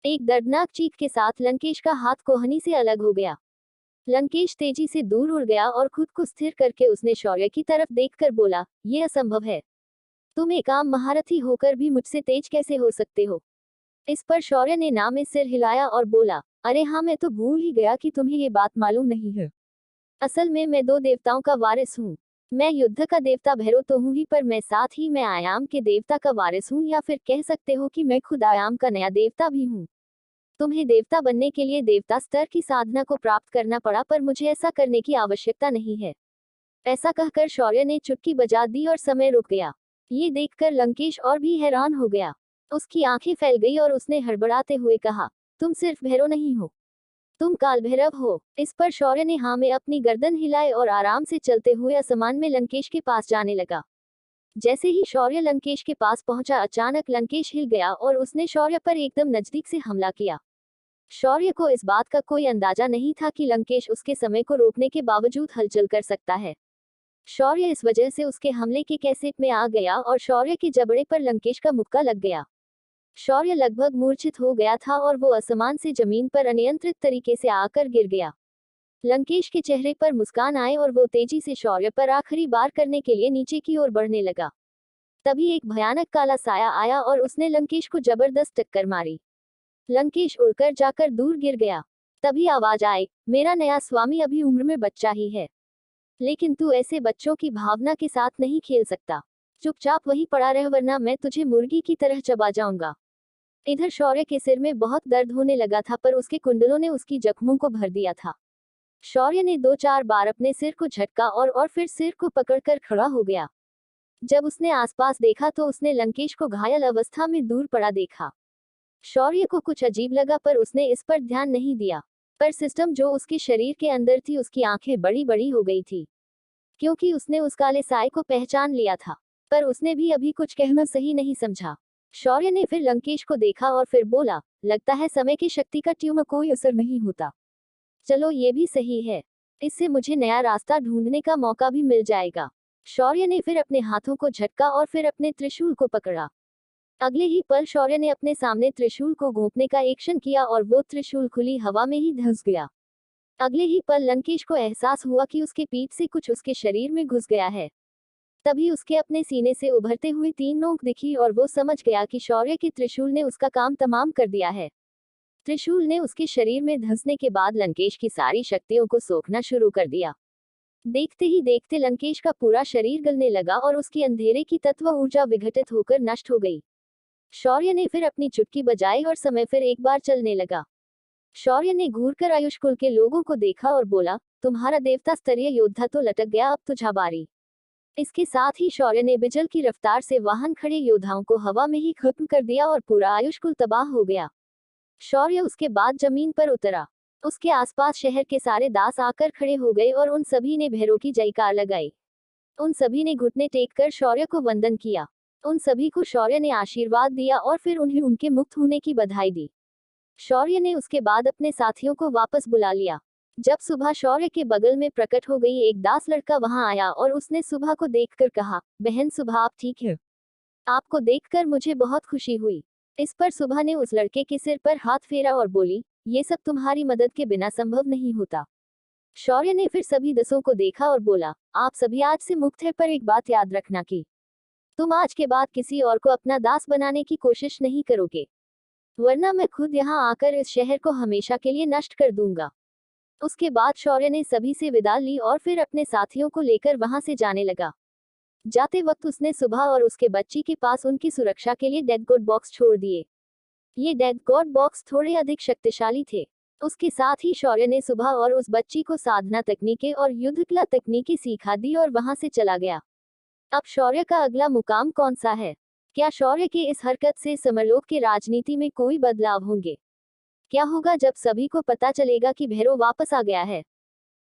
एक दर्दनाक चीख के साथ लंकेश का हाथ कोहनी से अलग हो गया। लंकेश तेजी से दूर उड़ गया और खुद को स्थिर करके उसने शौर्य की तरफ देखकर बोला, यह असंभव है। तुम एक आम महारथी होकर भी मुझसे तेज कैसे हो सकते हो। इस पर शौर्य ने ना में सिर हिलाया और बोला, अरे हाँ, मैं तो भूल ही गया कि तुम्हें ये बात मालूम नहीं है। असल में मैं दो देवताओं का वारिस हूँ। मैं युद्ध का देवता भैरव तो हूँ ही, पर मैं साथ ही मैं आयाम के देवता का वारिस हूँ, या फिर कह सकते हो कि मैं खुद आयाम का नया देवता भी हूँ। तुम्हें देवता बनने के लिए देवता स्तर की साधना को प्राप्त करना पड़ा, पर मुझे ऐसा करने की आवश्यकता नहीं है। ऐसा कहकर शौर्य ने चुटकी बजा दी और समय रुक गया। ये देखकर लंकेश और भी हैरान हो गया। उसकी आंखें फैल गई और उसने हड़बड़ाते हुए कहा, तुम सिर्फ भैरव नहीं हो, तुम काल भैरव हो। इस पर शौर्य ने हाँ में अपनी गर्दन हिलाई और आराम से चलते हुए आसमान में लंकेश के पास जाने लगा। जैसे ही शौर्य लंकेश के पास पहुंचा अचानक लंकेश हिल गया और उसने शौर्य पर एकदम नजदीक से हमला किया। शौर्य को इस बात का कोई अंदाजा नहीं था कि लंकेश उसके समय को रोकने के बावजूद हलचल कर सकता है। शौर्य इस वजह से उसके हमले के कैसेट में आ गया और शौर्य के जबड़े पर लंकेश का मुक्का लग गया। शौर्य लगभग मूर्छित हो गया था और वो आसमान से जमीन पर अनियंत्रित तरीके से आकर गिर गया। लंकेश के चेहरे पर मुस्कान आए और वो तेजी से शौर्य पर आखिरी बार करने के लिए नीचे की ओर बढ़ने लगा। तभी एक भयानक काला साया आया और उसने लंकेश को जबरदस्त टक्कर मारी। लंकेश उड़कर जाकर दूर गिर गया। तभी आवाज आई, मेरा नया स्वामी अभी उम्र में बच्चा ही है, लेकिन तू ऐसे बच्चों की भावना के साथ नहीं खेल सकता। चुपचाप वहीं पड़ा रह वरना मैं तुझे मुर्गी की तरह चबा जाऊंगा। इधर शौर्य के सिर में बहुत दर्द होने लगा था, पर उसके कुंडलों ने उसकी जख्मों को भर दिया था। शौर्य ने 2-4 बार अपने सिर को झटका और फिर सिर को पकड़कर खड़ा हो गया। जब उसने आसपास देखा तो उसने लंकेश को घायल अवस्था में दूर पड़ा देखा। शौर्य को कुछ अजीब लगा, पर उसने इस पर ध्यान नहीं दिया। पर सिस्टम जो उसके शरीर के अंदर थी, उसकी आंखें बड़ी बड़ी हो गई थी, क्योंकि उसने उस काले साए को पहचान लिया था। पर उसने भी अभी कुछ कहना सही नहीं समझा। शौर्य ने फिर लंकेश को देखा और फिर बोला, लगता है समय की शक्ति का ट्यूमर कोई असर नहीं होता। चलो ये भी सही है, इससे मुझे नया रास्ता ढूंढने का मौका भी मिल जाएगा। शौर्य ने फिर अपने हाथों को झटका और फिर अपने त्रिशूल को पकड़ा। अगले ही पल शौर्य ने अपने सामने त्रिशूल को घोंपने का एक्शन किया और वो त्रिशूल खुली हवा में ही धंस गया। अगले ही पल लंकेश को एहसास हुआ कि उसके पीठ से कुछ उसके शरीर में घुस गया है। तभी उसके अपने सीने से उभरते हुए 3 नोक दिखी और वो समझ गया कि शौर्य के त्रिशूल ने उसका काम तमाम कर दिया है। त्रिशूल ने उसके शरीर में धंसने के बाद लंकेश की सारी शक्तियों को सोखना शुरू कर दिया। देखते ही देखते लंकेश का पूरा शरीर गलने लगा और उसकी अंधेरे की तत्व ऊर्जा विघटित होकर नष्ट हो गई। शौर्य ने फिर अपनी चुटकी बजाई और समय फिर एक बार चलने लगा। शौर्य ने घूरकर आयुष कुल के लोगों को देखा और बोला, तुम्हारा देवता स्तरीय योद्धा तो लटक गया, अब तुझा बारी। इसके साथ ही शौर्य ने बिजल की रफ्तार से वाहन खड़े योद्धाओं को हवा में ही खत्म कर दिया और पूरा आयुष कुल तबाह हो गया। शौर्य उसके बाद जमीन पर उतरा। उसके आसपास शहर के सारे दास आकर खड़े हो गए और उन सभी ने भैरव की जयकार लगाई। उन सभी ने घुटने टेक कर शौर्य को वंदन किया। उन सभी को शौर्य ने आशीर्वाद दिया और फिर उन्हें उनके मुक्त होने की बधाई दी। शौर्य ने उसके बाद अपने साथियों को वापस बुला लिया। जब सुबह शौर्य के बगल में प्रकट हो गई, एक दास लड़का वहां आया और उसने सुबह को देखकर कहा, बहन सुबह आप ठीक है? आपको देखकर मुझे बहुत खुशी हुई। इस पर सुबह ने उस लड़के के सिर पर हाथ फेरा और बोली, ये सब तुम्हारी मदद के बिना संभव नहीं होता। शौर्य ने फिर सभी दसों को देखा और बोला, आप सभी आज से मुक्त है, पर एक बात याद रखना कि तुम आज के बाद किसी और को अपना दास बनाने की कोशिश नहीं करोगे, वरना मैं खुद यहाँ आकर इस शहर को हमेशा के लिए नष्ट कर दूंगा। उसके बाद शौर्य ने सभी से विदा ली और फिर अपने साथियों को लेकर वहां से जाने लगा। जाते वक्त उसने सुबह और उसके बच्ची के पास उनकी सुरक्षा के लिए डेथ गॉड बॉक्स छोड़ दिए। ये डेथ गॉड बॉक्स थोड़े अधिक शक्तिशाली थे। उसके साथ ही शौर्य ने सुबह और उस बच्ची को साधना तकनीकें और युद्ध कला तकनीकें सिखा दी और वहां से चला गया। अब शौर्य का अगला मुकाम कौन सा है? क्या शौर्य की इस हरकत से समरलोक की राजनीति में कोई बदलाव होंगे? क्या होगा जब सभी को पता चलेगा कि भैरव वापस आ गया है?